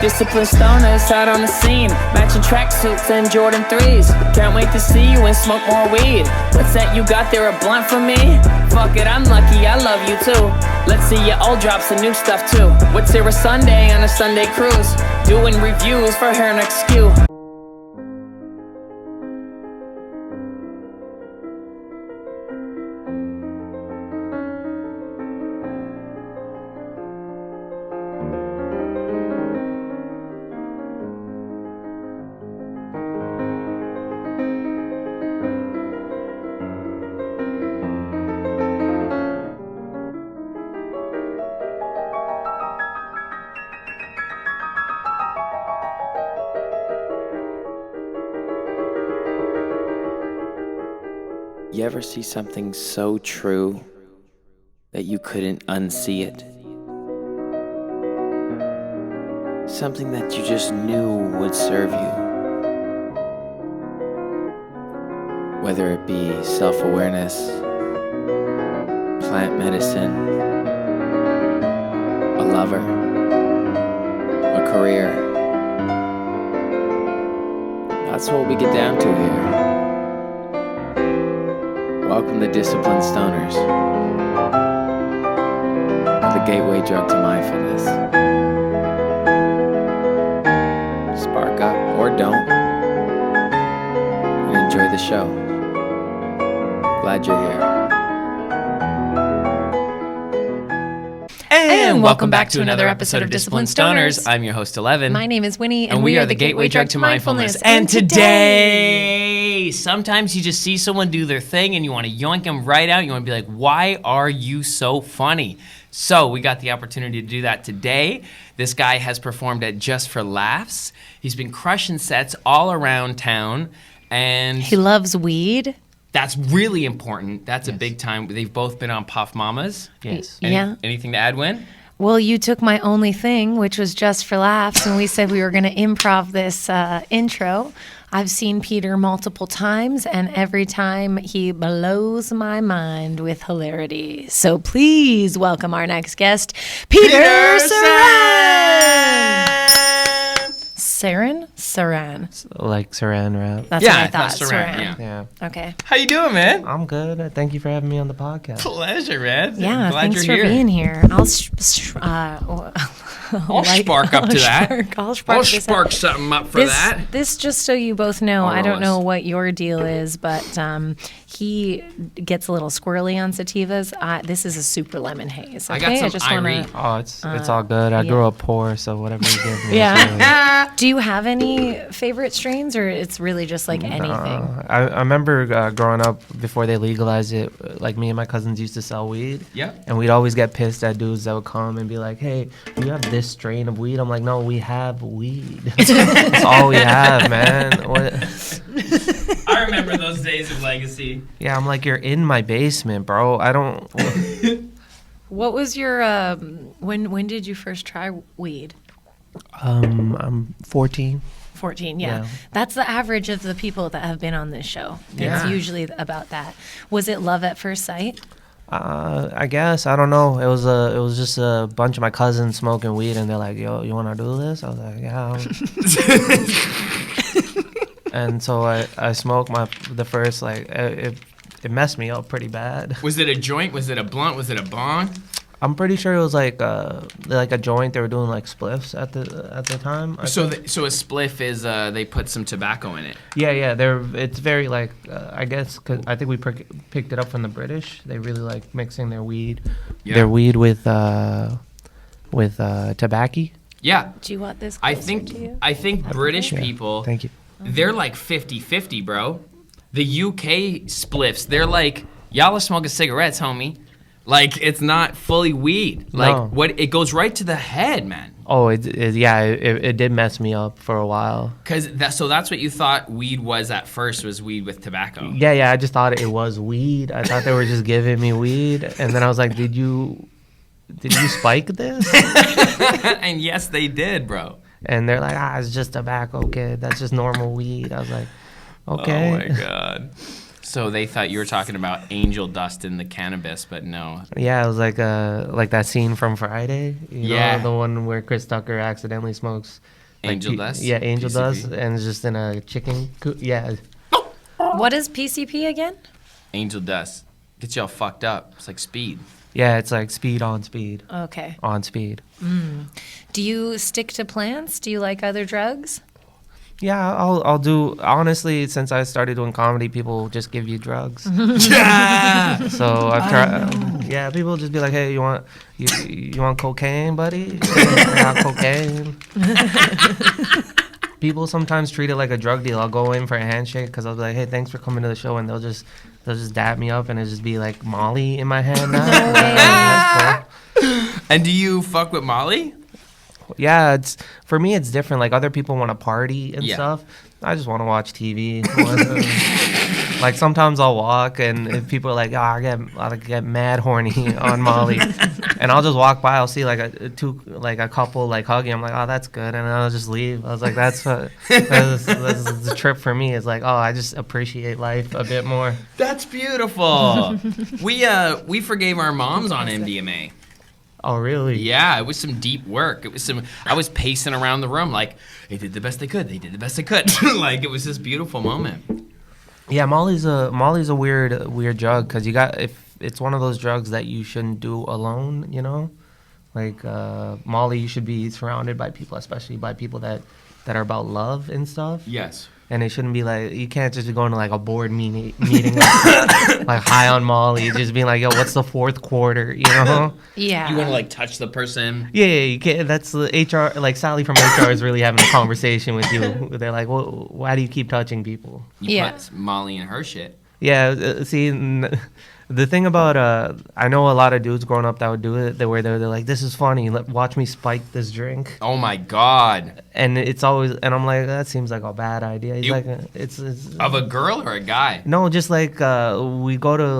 Disciplined stoners out on the scene, matching tracksuits and Jordan 3s. Can't wait to see you and smoke more weed. What's that you got there, a blunt for me? Fuck it, I'm lucky, I love you too. Let's see you all drop some new stuff too. What's there a Sunday on a Sunday cruise? Doing reviews for hair next skew. You ever see something so true that you couldn't unsee it? Something that you just knew would serve you. Whether it be self-awareness, plant medicine, a lover, a career. That's what we get down to here. Welcome to Disciplined Stoners, the gateway drug to mindfulness. Spark up or don't, and enjoy the show. Glad you're here. And welcome back to another episode of Disciplined Stoners. I'm your host, Ellevan. My name is Winnie, and we are the gateway drug to mindfulness. And today, sometimes you just see someone do their thing and you want to yoink them right out. You want to be like, why are you so funny? So we got the opportunity to do that today. This guy has performed at Just for Laughs. He's been crushing sets all around town. And he loves weed. That's really important. That's a big time. They've both been on Puff Mamas. Yes. Anything to add, Win? Well, you took my only thing, which was Just for Laughs, and we said we were going to improv this intro. I've seen Peter multiple times, and every time he blows my mind with hilarity. So please welcome our next guest, Peter Saran! Saran? Like Saran wrap. That's what I thought. Saran. Yeah. Okay. How you doing, man? I'm good. Thank you for having me on the podcast. Pleasure, man. Yeah, Glad thanks you're for here. being here. I'll spark up to that. I'll spark something up for that. This, just so you both know, I don't know what your deal is, but he gets a little squirrely on sativas. This is a super lemon haze. Okay? I got some Irie. Oh, it's all good. I grew up poor, so whatever you give me. Yeah. Do you have any favorite strains, or it's really just like anything? I remember growing up before they legalized it, like me and my cousins used to sell weed. Yeah. And we'd always get pissed at dudes that would come and be like, hey, do you have this strain of weed? I'm like, no, we have weed. That's all we have, man. I remember those days of Legacy. Yeah, I'm like, you're in my basement, bro. I don't... What was your, when did you first try weed? I'm 14. 14, yeah. That's the average of the people that have been on this show. Yeah. It's usually about that. Was it love at first sight? I guess. I don't know. It was just a bunch of my cousins smoking weed, and they're like, yo, you want to do this? I was like, yeah. And so I smoked the first, like, it messed me up pretty bad. Was it a joint? Was it a blunt? Was it a bong? I'm pretty sure it was like a joint. They were doing like spliffs at the time. So a spliff is they put some tobacco in it. Yeah. It's very like I guess 'cause I think we picked it up from the British. They really like mixing their weed with tobacco. Yeah. Do you want this? I think British people. Thank you. They're like 50-50, bro. The UK spliffs, they're like, y'all are smoking cigarettes, homie. Like, it's not fully weed. Like, it goes right to the head, man. Oh, it did mess me up for a while. So that's what you thought weed was at first, was weed with tobacco. Yeah, I just thought it was weed. I thought they were just giving me weed. And then I was like, did you spike this? And yes, they did, bro. And they're like, it's just tobacco, kid. That's just normal weed. I was like, okay. Oh, my God. So they thought you were talking about angel dust in the cannabis, but no. Yeah, it was like that scene from Friday. You Yeah. know, the one where Chris Tucker accidentally smokes Angel dust? Yeah, angel PCP. dust, and it's just in a chicken coop. Yeah. What is PCP again? Angel dust. Gets you all fucked up. It's like speed. Yeah, it's like speed on speed. Okay. On speed. Do you stick to plants? Do you like other drugs? Yeah, I'll do. Honestly, since I started doing comedy, people just give you drugs. Yeah! So I've tried. Yeah, people just be like, "Hey, you want cocaine, buddy? I got cocaine." People sometimes treat it like a drug deal. I'll go in for a handshake because I'll be like, "Hey, thanks for coming to the show," and they'll just dap me up and it'll just be like Molly in my hand now. That's cool. And do you fuck with Molly? Yeah, for me it's different. Like other people want to party and Yeah. stuff. I just want to watch TV. Like sometimes I'll walk and if people are like, "Oh, I get mad horny on Molly," and I'll just walk by. I'll see like a couple like hugging. I'm like, "Oh, that's good," and I'll just leave. I was like, that's the trip for me. It's like, oh, I just appreciate life a bit more. That's beautiful. We forgave our moms on MDMA. Oh, really? Yeah, it was some deep work. I was pacing around the room like they did the best they could. They did the best they could. Like it was this beautiful moment. Yeah, Molly's a weird drug because it's one of those drugs that you shouldn't do alone. You know, like Molly, you should be surrounded by people, especially by people that are about love and stuff. Yes. And it shouldn't be like you can't just be going to like a board meeting like high on Molly, just being like, "Yo, what's the fourth quarter?" You know? Yeah. You want to like touch the person. Yeah, you can't. That's the HR. Like Sally from HR is really having a conversation with you. They're like, "Well, why do you keep touching people?" You put Molly in her shit. Yeah, see, the thing about I know a lot of dudes growing up that would do it. They're like, "This is funny. Watch me spike this drink." Oh my god. And it's always, and I'm like, that seems like a bad idea. He's like, it's Of a girl or a guy? no, just like we go to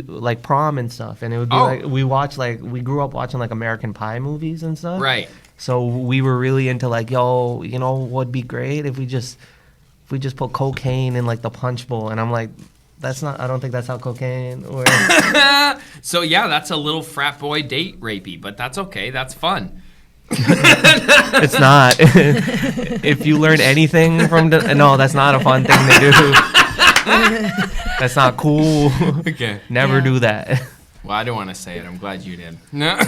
like prom and stuff, and it would be like we grew up watching like American Pie movies and stuff. Right. So we were really into like, yo, you know, what'd be great if we just put cocaine in like the punch bowl, and I'm like. I don't think that's how cocaine works. So yeah, that's a little frat boy date rapey, but that's okay. That's fun. It's not. If you learn anything from no, that's not a fun thing to do. That's not cool. Okay. Never do that. Well, I don't want to say it. I'm glad you did. No.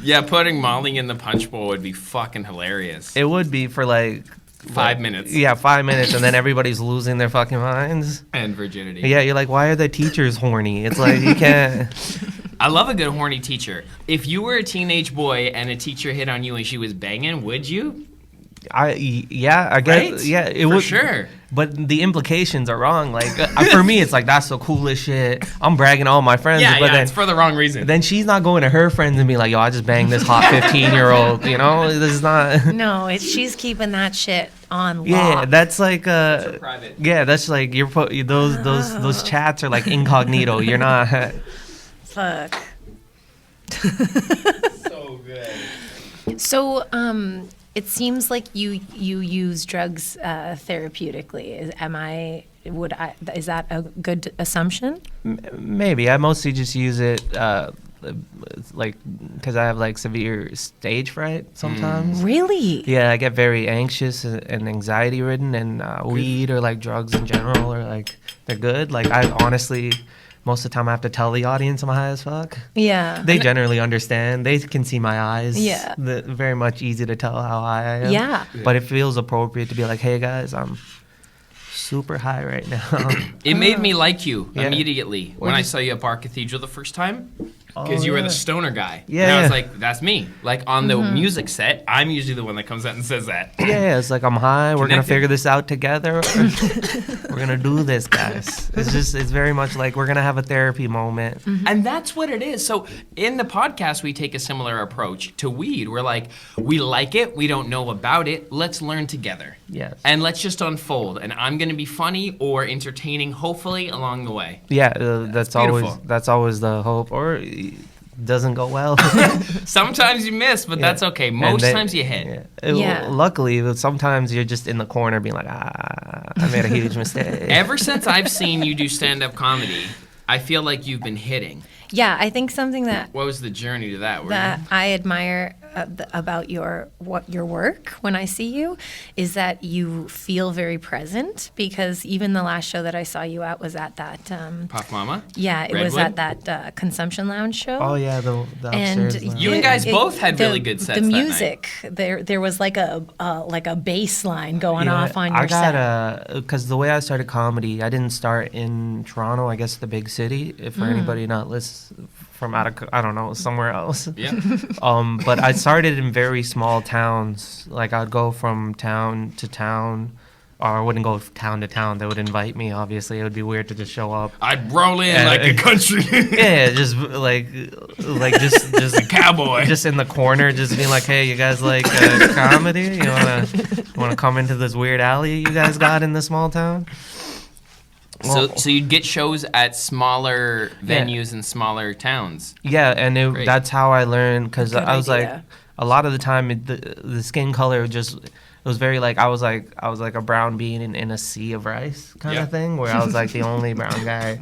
Yeah, putting Molly in the punch bowl would be fucking hilarious. It would be for like 5 minutes. Yeah, 5 minutes, and then everybody's losing their fucking minds. And virginity. Yeah, you're like, why are the teachers horny? It's like you can't. I love a good horny teacher. If you were a teenage boy and a teacher hit on you and she was banging, would you? I guess. Right? Yeah, it For would. sure. But the implications are wrong. Like for me, it's like that's the coolest shit. I'm bragging to all my friends. Yeah, but then, it's for the wrong reason. Then she's not going to her friends and be like, "Yo, I just banged this hot 15-year-old." You know, this is not. No, she's keeping that shit on lock. Yeah, that's like private. Yeah, that's like those chats are like incognito. You're not. Fuck. So good. So, it seems like you use drugs therapeutically. Is that a good assumption? Maybe I mostly just use it like because I have like severe stage fright sometimes. Really? Yeah, I get very anxious and anxiety ridden, and weed or like drugs in general are like they're good. Like I honestly. Most of the time, I have to tell the audience I'm high as fuck. Yeah. They generally understand. They can see my eyes. Yeah. Very much easy to tell how high I am. Yeah. But it feels appropriate to be like, hey, guys, I'm super high right now. It made me like you Yeah. immediately when I saw you at Bar Cathedral the first time. Because you were the stoner guy. Yeah, And I was yeah. like, that's me. Like on the music set, I'm usually the one that comes out and says that. Yeah, it's like I'm high. We're going to Connected. figure this out together. We're going to do this, guys. It's very much like we're going to have a therapy moment. And that's what it is. So in the podcast, we take a similar approach to weed. We're like, we like it. We don't know about it. Let's learn together. Yes. And let's just unfold. And I'm going to be funny or entertaining, hopefully, along the way. Yeah, that's beautiful. always the hope. Or doesn't go well. Sometimes you miss, but that's okay. Most times you hit. Luckily, sometimes you're just in the corner being like, I made a huge mistake. Ever since I've seen you do stand-up comedy, I feel like you've been hitting. Yeah, I think something that What was the journey to that? I admire about your work when I see you is that you feel very present, because even the last show that I saw you at was at that Puff Mama? Yeah, it Redwood? was at that consumption lounge show. Oh yeah, the upstairs. You and guys both had really good sets. The music there was like a bass line going off on your set. Because the way I started comedy, I didn't start in Toronto, I guess the big city. If for anybody not from out of, I don't know, somewhere else. Yeah. But I started in very small towns. Like I'd go from town to town, or I wouldn't go town to town. They would invite me. Obviously, it would be weird to just show up. I'd roll in like a country. Yeah, just just a cowboy, just in the corner, just being like, "Hey, you guys like comedy? You wanna come into this weird alley you guys got in this small town?" So you'd get shows at smaller venues in smaller towns. Yeah, and that's how I learned, because I was like, a lot of the time the skin color it was very like I was like a brown bean in a sea of rice kind of thing, where I was like the only brown guy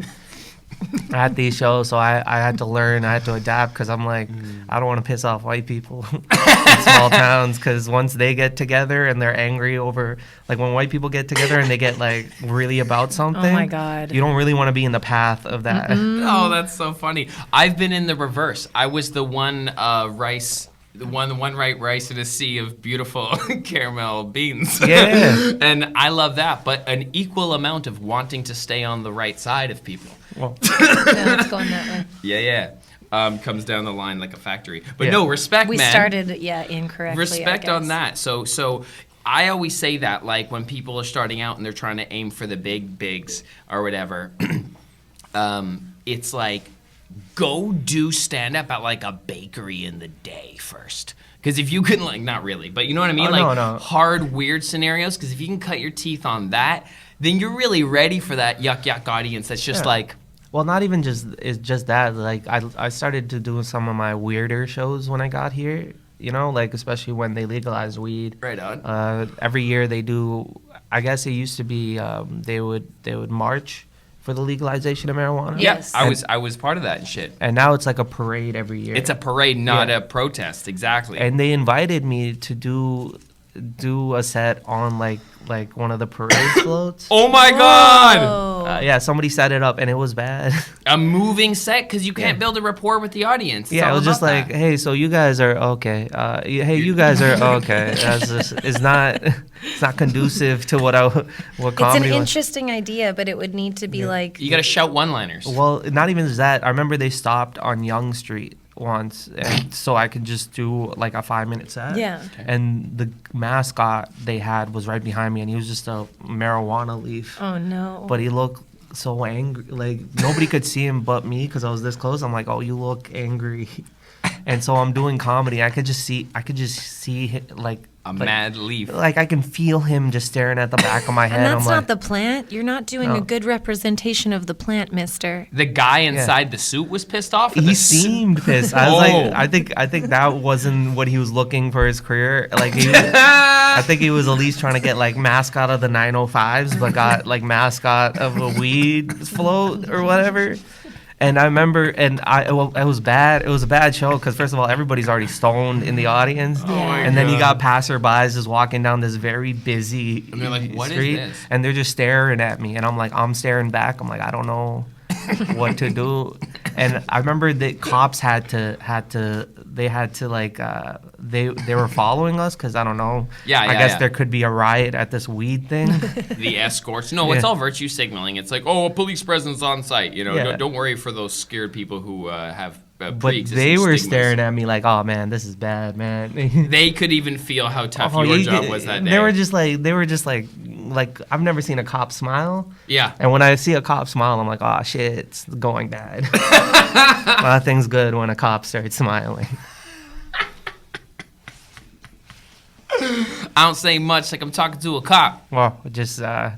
at these shows. So I had to learn, I had to adapt, because I'm like, I don't want to piss off white people in small towns, because once they get together and they're angry over, like when white people get together and they get like really about something, oh my God, you don't really want to be in the path of that. Oh, that's so funny. I've been in the reverse. I was the one rice in a sea of beautiful caramel beans. Yeah. And I love that, but an equal amount of wanting to stay on the right side of people. Well, it's going that way. Yeah. Comes down the line like a factory. But no, respect, we man. We started, incorrectly. Respect on that. So I always say that, like, when people are starting out and they're trying to aim for the bigs or whatever, it's like, go do stand-up at, like, a bakery in the day first. Because if you can, like, not really, but you know what I mean? Hard, weird scenarios. Because if you can cut your teeth on that, then you're really ready for that yuck audience that's just like... Well, not even just that. Like, I started to do some of my weirder shows when I got here. You know, like, especially when they legalized weed. Right on. Every year they do. I guess it used to be they would march for the legalization of marijuana. Yes. I was part of that and shit. And now it's like a parade every year. It's a parade, not a protest. Exactly. And they invited me to do a set on like one of the parade floats. Oh my God! Yeah, somebody set it up and it was bad. A moving set, because you can't build a rapport with the audience. It was just like, hey, so you guys are okay. Hey, you guys are okay. It's not conducive to what comedy. It's an interesting idea, but it would need to be like, you got to shout one-liners. Well, not even just that. I remember they stopped on Yonge Street once, and so I could just do like a 5-minute set. Yeah. Okay. And the mascot they had was right behind me, and he was just a marijuana leaf. Oh no. But he looked so angry, like nobody could see him but me, because I was this close. I'm like, oh, you look angry. And so I'm doing comedy. I could just see like mad leaf. Like I can feel him just staring at the back of my head. And that's I'm not like, the plant. You're not doing a good representation of the plant, mister. The guy inside the suit was pissed off? He seemed pissed. I was like, I think that wasn't what he was looking for his career. Like I think he was at least trying to get like mascot of the 905s, but got like mascot of a weed float or whatever. And I remember, it was bad. It was a bad show because, first of all, everybody's already stoned in the audience. Oh my and then you God. got passerbys just walking down this very busy And they're like, what is street. this? And they're just staring at me. And I'm staring back. I'm like, I don't know what to do. And I remember the cops had to like, they were following us because, I don't know. I guess there could be a riot at this weed thing. The escorts. No, it's all virtue signaling. It's like, a police presence on site. You know, don't worry for those scared people who have But pre-existing they were stigmas. staring at me like, oh man, this is bad, man. They could even feel how tough your job was that day. They were just like I've never seen a cop smile. Yeah. And when I see a cop smile, I'm like, oh shit, it's going bad. Nothing's good when a cop starts smiling. I don't say much, like I'm talking to a cop. Well, just I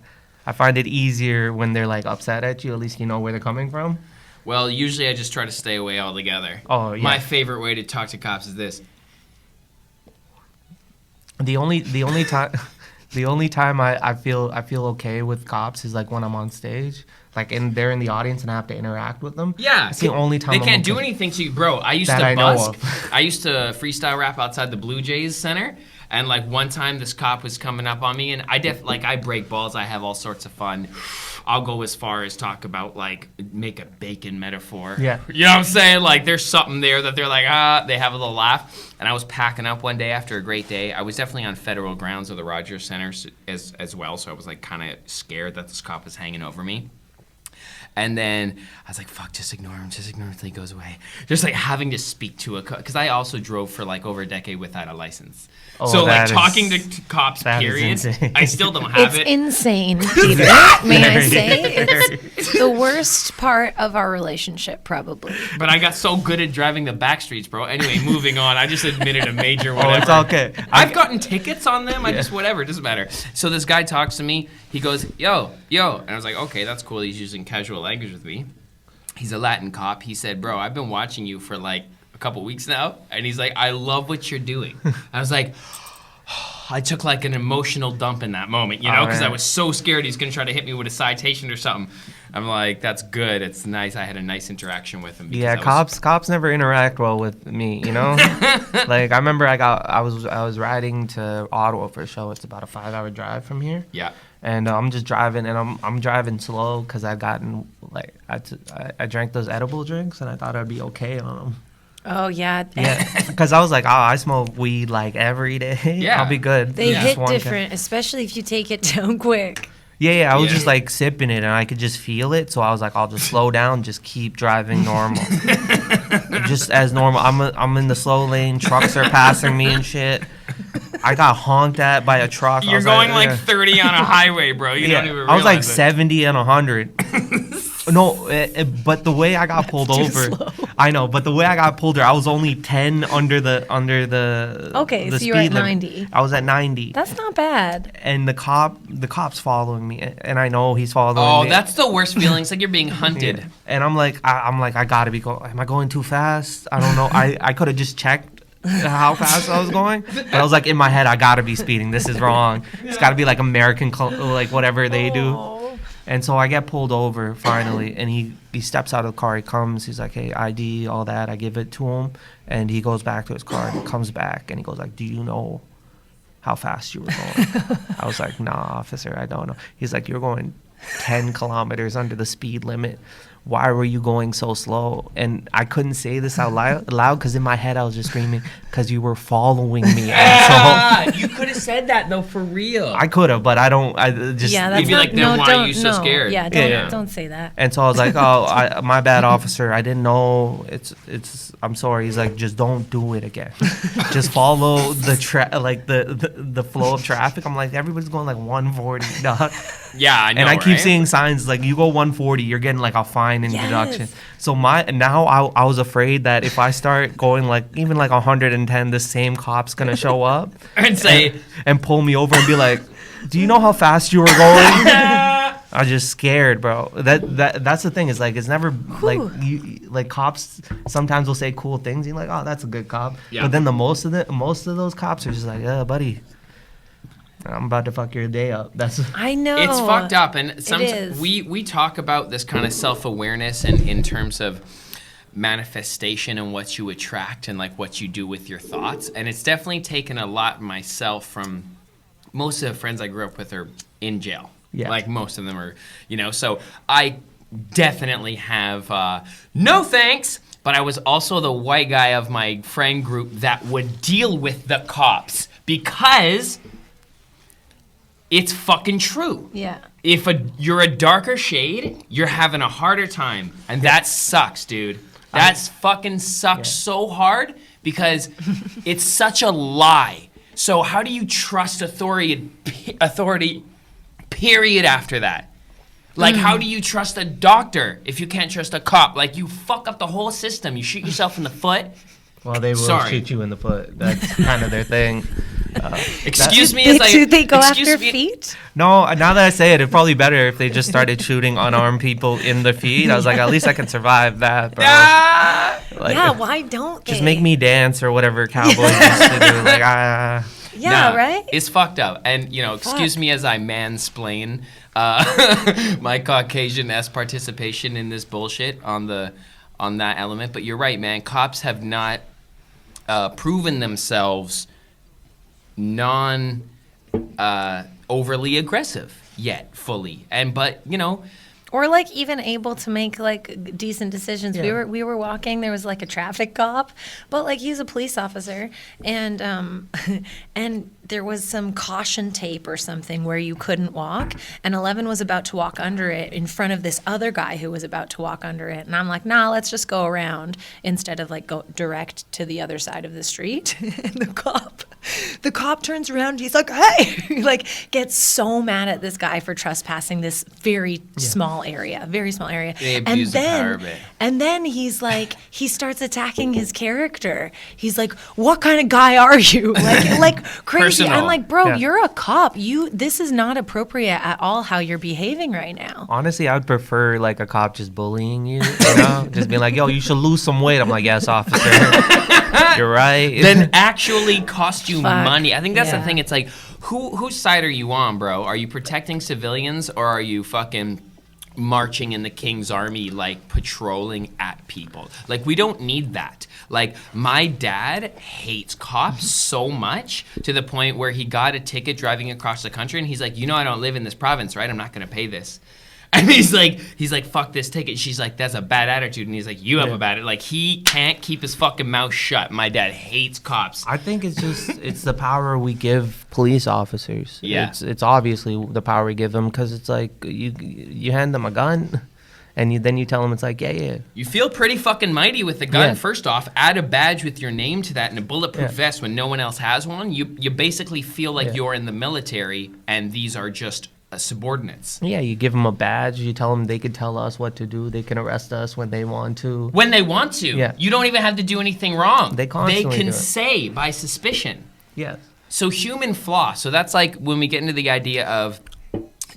find it easier when they're like upset at you. At least you know where they're coming from. Well, usually I just try to stay away altogether. Oh, yeah. My favorite way to talk to cops is this. The only time I feel okay with cops is like when I'm on stage, like they're in the audience and I have to interact with them. Yeah, it's the only time they can't do anything to you, bro. I used to busk. I used to freestyle rap outside the Blue Jays Center, and like one time this cop was coming up on me, and I break balls. I have all sorts of fun. I'll go as far as talk about like make a bacon metaphor. Yeah. You know what I'm saying? Like there's something there that they're like, they have a little laugh. And I was packing up one day after a great day. I was definitely on federal grounds of the Rogers Center as well, so I was like kind of scared that this cop was hanging over me. And then I was like, fuck, just ignore him until he goes away. Just like having to speak to because I also drove for like over a decade without a license. Oh, so like talking to cops, period, I still don't have It's it. insane, Peter. May I say? It's the worst part of our relationship, probably. But I got so good at driving the back streets, bro. Anyway, moving on. I just admitted a major whatever. Oh, it's okay. I've gotten tickets on them. I just whatever. It doesn't matter. So this guy talks to me. He goes, yo. And I was like, okay, that's cool. He's using casual language with me. He's a Latin cop. He said, bro, I've been watching you for like a couple weeks now. And he's like, I love what you're doing. I was like, I took like an emotional dump in that moment, you know, because I was so scared he's going to try to hit me with a citation or something. I'm like, that's good. It's nice. I had a nice interaction with him. Yeah, cops never interact well with me, you know? Like I remember I was riding to Ottawa for a show. It's about a 5-hour drive from here. Yeah. And I'm just driving, and I'm driving slow because I drank those edible drinks, and I thought I'd be okay on them. Oh, yeah. Yeah, because I was like, I smoke weed like every day. Yeah. I'll be good. They Just hit one different, especially if you take it down quick. Yeah, I was just like sipping it, and I could just feel it. So I was like, I'll just slow down, just keep driving normal, just as normal. I'm in the slow lane. Trucks are passing me and shit. I got honked at by a truck. You're going like 30 on a highway, bro. You don't even realize I was like it. 70 and 100. No, but the way I got pulled over, I know. But the way I got pulled over, I was only 10 under the Okay, the so you were at speed limit. 90. I was at 90. That's not bad. And the cop's following me, and I know he's following me. Oh, that's the worst feeling. It's like you're being hunted. Yeah. And I'm like, I gotta be going. Am I going too fast? I don't know. I could have just checked how fast I was going, but I was like in my head, I gotta be speeding. This is wrong. It's gotta be like American, like whatever they do. And so I get pulled over finally, and he steps out of the car. He comes. He's like, hey, ID, all that. I give it to him, and he goes back to his car. And he comes back, and he goes like, do you know how fast you were going? I was like, nah, officer, I don't know. He's like, you're going 10 kilometers under the speed limit. Why were you going so slow? And I couldn't say this out loud because in my head I was just screaming, because you were following me, asshole. You could have said that though, for real. I could have, but I don't. I just. Yeah, that's You'd be like, then why are you so scared? Yeah, don't say that. And so I was like, oh, my bad, officer. I didn't know. It's. I'm sorry. He's like, just don't do it again. Just follow the the flow of traffic. I'm like, everybody's going like 140, dog. Yeah, I know. And I keep right? seeing signs like you go 140, you're getting like a fine introduction. So I was afraid that if I start going like even like 110, the same cop's gonna show up and say and pull me over and be like, "Do you know how fast you were going?" I was just scared, bro. That's the thing. Is like it's never like cops sometimes will say cool things. You're like, oh, that's a good cop. Yeah. But then most of those cops are just like, buddy, I'm about to fuck your day up. I know. It's fucked up, and sometimes we talk about this kind of self-awareness in terms of manifestation and what you attract and like what you do with your thoughts. And it's definitely taken a lot myself from most of the friends I grew up with are in jail. Yeah. Like most of them are, so I definitely have no thanks, but I was also the white guy of my friend group that would deal with the cops because it's fucking true. Yeah. If you're a darker shade, you're having a harder time. And that sucks, dude. That fucking sucks so hard because it's such a lie. So how do you trust authority period after that? Like, how do you trust a doctor if you can't trust a cop? Like, you fuck up the whole system. You shoot yourself in the foot. Well, they will shoot you in the foot. That's kind of their thing. Excuse me as I... Do they go excuse after me- feet? No, now that I say it, it'd probably be better if they just started shooting unarmed people in the feet. I was like, at least I can survive that, bro. Ah! Like, Yeah, why don't they? just make me dance or whatever cowboys used to do. Like, Yeah, Nah, right? It's fucked up. And, excuse me as I mansplain my Caucasian-esque participation in this bullshit on that element. But you're right, man. Cops have not proven themselves overly aggressive yet, fully. But Or like even able to make like decent decisions. Yeah. We were walking. There was like a traffic cop, but like he's a police officer, and and there was some caution tape or something where you couldn't walk, and Ellevan was about to walk under it in front of this other guy who was about to walk under it, and I'm like, nah, let's just go around instead of like go direct to the other side of the street. And the cop turns around, and he's like, hey, he like gets so mad at this guy for trespassing this very small area. They abuse the power of it. And then he's like, he starts attacking his character. He's like, what kind of guy are you? Like crazy. Personal. I'm like, bro, Yeah. you're a cop. This is not appropriate at all how you're behaving right now. honestly, I would prefer like a cop just bullying you, just being like, yo, you should lose some weight. I'm like, yes, officer. You're right. then actually cost you Fuck, money. I think that's the yeah. thing. It's like, whose side are you on, bro? Are you protecting civilians or are you fucking marching in the king's army, like patrolling at people? Like, we don't need that. Like, my dad hates cops so much to the point where he got a ticket driving across the country, and he's like, I don't live in this province, right? I'm not gonna pay this. And he's like, fuck this ticket. She's like, that's a bad attitude. And he's like, you have a bad attitude. Like, he can't keep his fucking mouth shut. My dad hates cops. I think it's the power we give police officers. Yeah. It's obviously the power we give them because it's like you hand them a gun, and then you tell them it's like yeah. You feel pretty fucking mighty with the gun. Yeah. First off, add a badge with your name to that and a bulletproof Yeah. vest when no one else has one. You basically feel like Yeah. you're in the military, and these are just subordinates. Yeah, you give them a badge. You tell them they can tell us what to do. They can arrest us when they want to. When they want to. Yeah. You don't even have to do anything wrong. They constantly can do it. say by suspicion. Yes. So human flaw. So that's like when we get into the idea of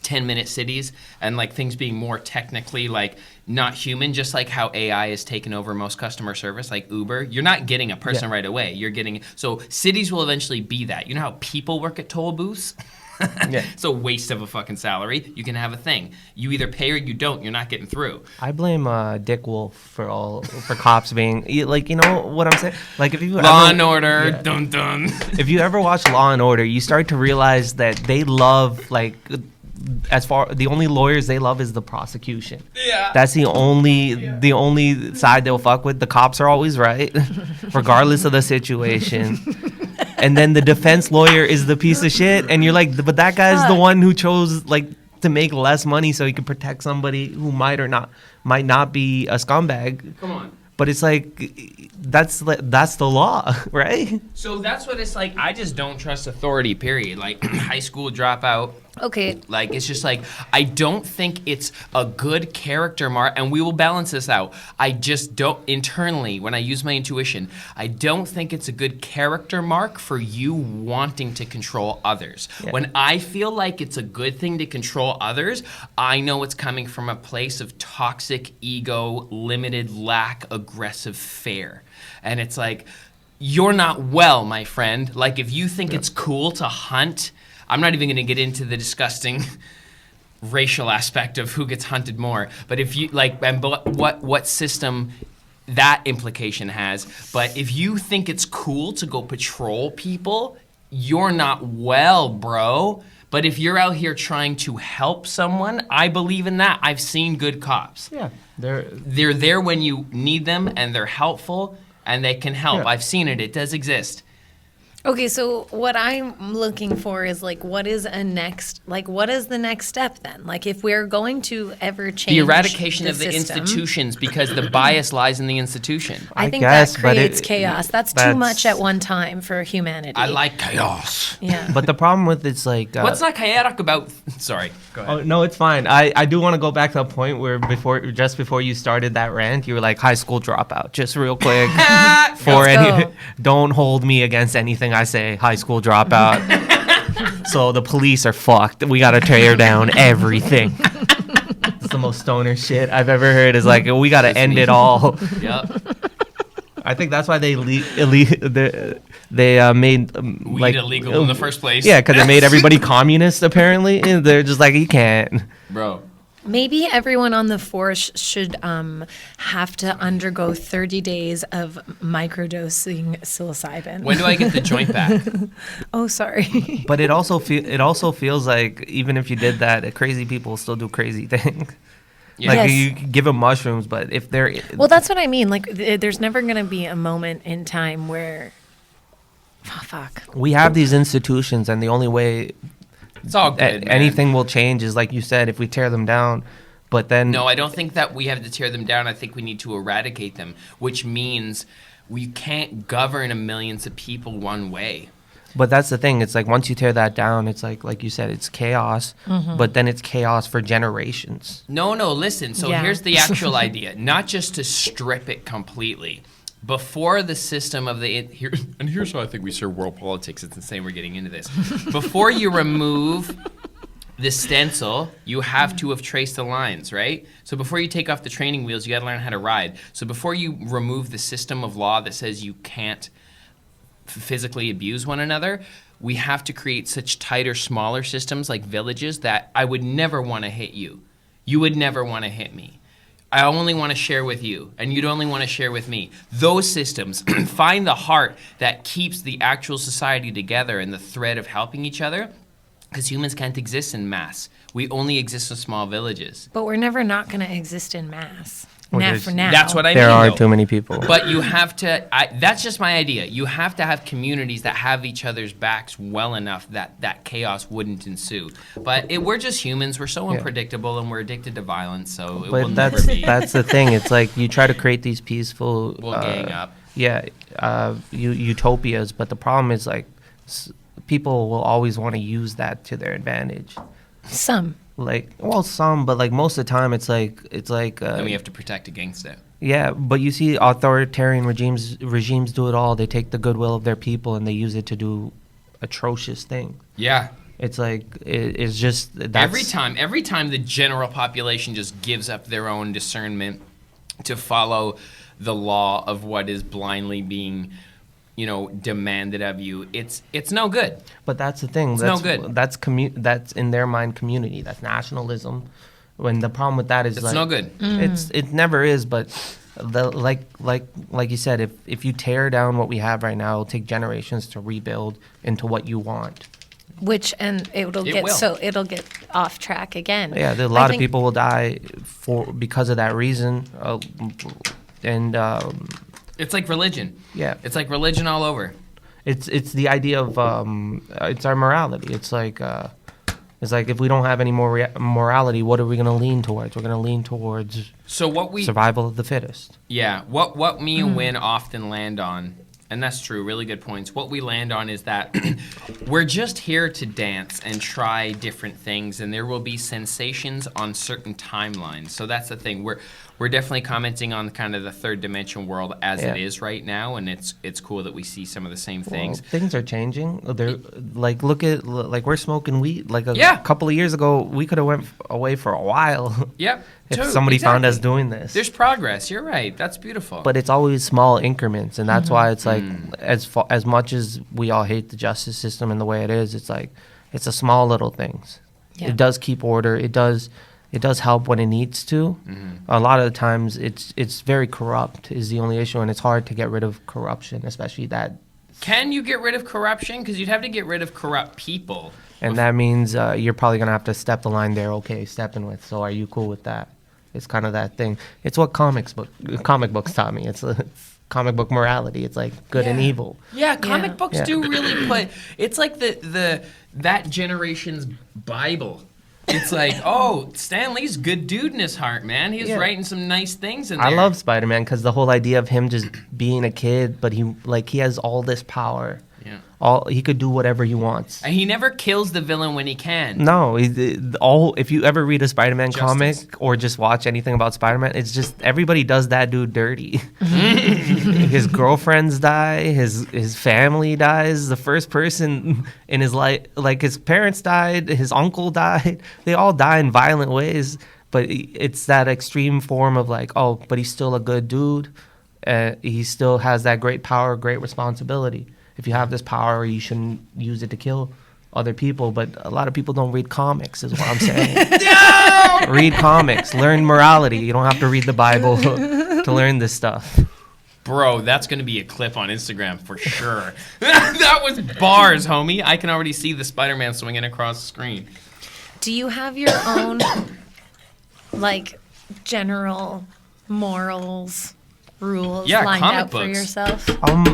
10-minute cities and like things being more technically like not human, just like how AI has taken over most customer service, like Uber. You're not getting a person right away. You're getting, so cities will eventually be that. You know how people work at toll booths? Yeah. It's a waste of a fucking salary. You can have a thing. You either pay or you don't. You're not getting through. I blame Dick Wolf for cops being like, you know what I'm saying? Like if you Law and Order, yeah. dun dun. If you ever watch Law and Order, you start to realize that they love like the only lawyers they love is the prosecution. Yeah. That's the only side they'll fuck with. The cops are always right, regardless of the situation. And then the defense lawyer is the piece of shit, and you're like, but that guy's the one who chose like to make less money so he can protect somebody who might not be a scumbag. Come on. But it's like that's the law, right? So that's what it's like. I just don't trust authority, period. Like high school dropout. Okay. Like, it's just like, I don't think it's a good character mark, and we will balance this out. I just don't, internally, when I use my intuition, I don't think it's a good character mark for you wanting to control others. Yeah. When I feel like it's a good thing to control others, I know it's coming from a place of toxic ego, limited lack, aggressive fear. And it's like, you're not well, my friend. Like, if you think it's cool to hunt, I'm not even going to get into the disgusting racial aspect of who gets hunted more. But if you like, and what system that implication has. But if you think it's cool to go patrol people, you're not well, bro. But if you're out here trying to help someone, I believe in that. I've seen good cops. Yeah, They're there when you need them, and they're helpful, and they can help. Yeah. I've seen it. It does exist. Okay, so what I'm looking for is like, what is the next step then? Like, if we're going to ever change The eradication the of the system, institutions, because the bias lies in the institution. I think guess, that but creates chaos. That's too that's- much at one time for humanity. I like chaos. Yeah. But the problem with it's like What's not chaotic about? Sorry, go ahead. oh no, it's fine. I do want to go back to a point where just before you started that rant, you were like high school dropout. Just real quick, go. don't hold me against anything I say. High school dropout. So the police are fucked. We gotta tear down everything. It's the most stoner shit I've ever heard. Is like we gotta end it all. Yep. I think that's why they made Weed illegal in the first place. Yeah, because they made everybody communist. Apparently, and they're just like, you can't. Bro. Maybe everyone on the force should have to undergo 30 days of microdosing psilocybin. When do I get the joint back? Oh, sorry. But it also feels like even if you did that, crazy people still do crazy things. Yeah. Like Yes. you could give them mushrooms, but if they're Well, that's what I mean. Like, there's never going to be a moment in time where, fuck. we have these institutions, and the only way It's all good. man. anything will change is like you said, if we tear them down. But then No, I don't think that we have to tear them down. I think we need to eradicate them, which means we can't govern millions of people one way. But that's the thing. It's like once you tear that down, it's like you said, it's chaos. But then it's chaos for generations. No, listen. So Yeah. here's the actual idea. Not just to strip it completely. Before the system of here's how I think we serve world politics. It's insane we're getting into this. Before you remove the stencil, you have to have traced the lines, right? So before you take off the training wheels, you got to learn how to ride. So before you remove the system of law that says you can't physically abuse one another, we have to create such tighter, smaller systems like villages that I would never want to hit you. You would never want to hit me. I only want to share with you, and you'd only want to share with me. Those systems find the heart that keeps the actual society together and the thread of helping each other, because humans can't exist in mass. We only exist in small villages. But we're never not going to exist in mass. Well, Not there's- for now. That's what I There mean. are though. too many people. But you have to, that's just my idea. You have to have communities that have each other's backs well enough that that chaos wouldn't ensue. But we're just humans. We're so Yeah. unpredictable and we're addicted to violence, so it will But never that's be. that's the thing. It's like you try to create these peaceful, We'll gang up. yeah, utopias. But the problem is like people will always want to use that to their advantage. Some. Like, well, some, but like most of the time, it's like And we have to protect against it. yeah. But you see, authoritarian regimes do it all. They take the goodwill of their people and they use it to do atrocious things. Yeah. It's like it's just that's, Every time the general population just gives up their own discernment to follow the law of what is blindly being, demanded of you, it's no good. But that's the thing. It's That's no good. That's in their mind community. That's nationalism. When the problem with that is It's like no good. it never is. But like you said, if you tear down what we have right now, it'll take generations to rebuild into what you want. It'll It get will. it'll get off track again. Yeah, a I lot of think- people will die because of that reason. And It's like religion. yeah, It's like religion all over. it's the idea of it's our morality. It's like if we don't have any more morality, what are we going to lean towards? We're going to lean towards So what we survival of the fittest. Yeah, what me and Win often land on, and that's true, really good points. What we land on is that we're just here to dance and try different things, and there will be sensations on certain timelines. So that's the thing. We're definitely commenting on kind of the third dimension world as it Yeah. is right now, and it's cool that we see some of the same things. Well, things are changing. They're like like we're smoking weed. Like a Yeah. couple of years ago, we could have went away for a while Yep. if totally, somebody found us exactly. doing this. There's progress. You're right. That's beautiful. But it's always small increments, and that's why it's like Mm. as much as we all hate the justice system and the way it is, it's like it's a small little things. Yeah. It does keep order. It does help when it needs to. Mm-hmm. A lot of the times, it's very corrupt is the only issue, and it's hard to get rid of corruption, especially that. Can you get rid of corruption? Because you'd have to get rid of corrupt people. And that means you're probably gonna have to step the line there. Okay, stepping with. So are you cool with that? It's kind of that thing. It's what comic books taught me. It's comic book morality. It's like good and Yeah. evil. Yeah, comic books Yeah. do really put. It's like that generation's Bible. It's like, oh, Stan Lee's a good dude in his heart, man. He was Yeah. writing some nice things in there. I love Spider-Man because the whole idea of him just being a kid, but he has all this power. Yeah. he could do whatever he wants. And he never kills the villain when he can. No, if you ever read a Spider-Man comic or just watch anything about Spider-Man, it's just everybody does that dude dirty. His girlfriends die, his family dies. The first person in his life, like his parents died, his uncle died. They all die in violent ways. But it's that extreme form of like, oh, but he's still a good dude. He still has that great power, great responsibility. If you have this power, you shouldn't use it to kill other people. But a lot of people don't read comics, is what I'm saying. No! Read comics. Learn morality. You don't have to read the Bible to learn this stuff. Bro, that's going to be a clip on Instagram for sure. That was bars, homie. I can already see the Spider-Man swinging across the screen. Do you have your own, like, general morals, rules lined out for yourself?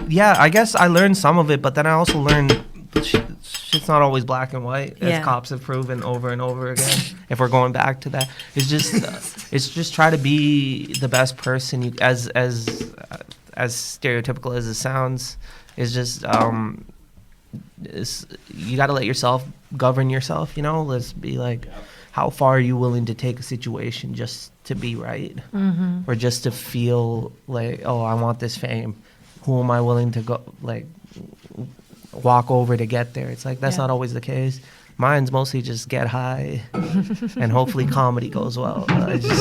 Yeah, I guess I learned some of it, but then I also learned shit's not always black and white, as cops have proven over and over again. If we're going back to that, it's just try to be the best person you as stereotypical as it sounds. It's just you got to let yourself govern yourself. Let's be like, how far are you willing to take a situation just to be right, or just to feel like, oh, I want this fame? Who am I willing to go like walk over to get there? It's like that's not always the case. Mine's mostly just get high, and hopefully comedy goes well. That's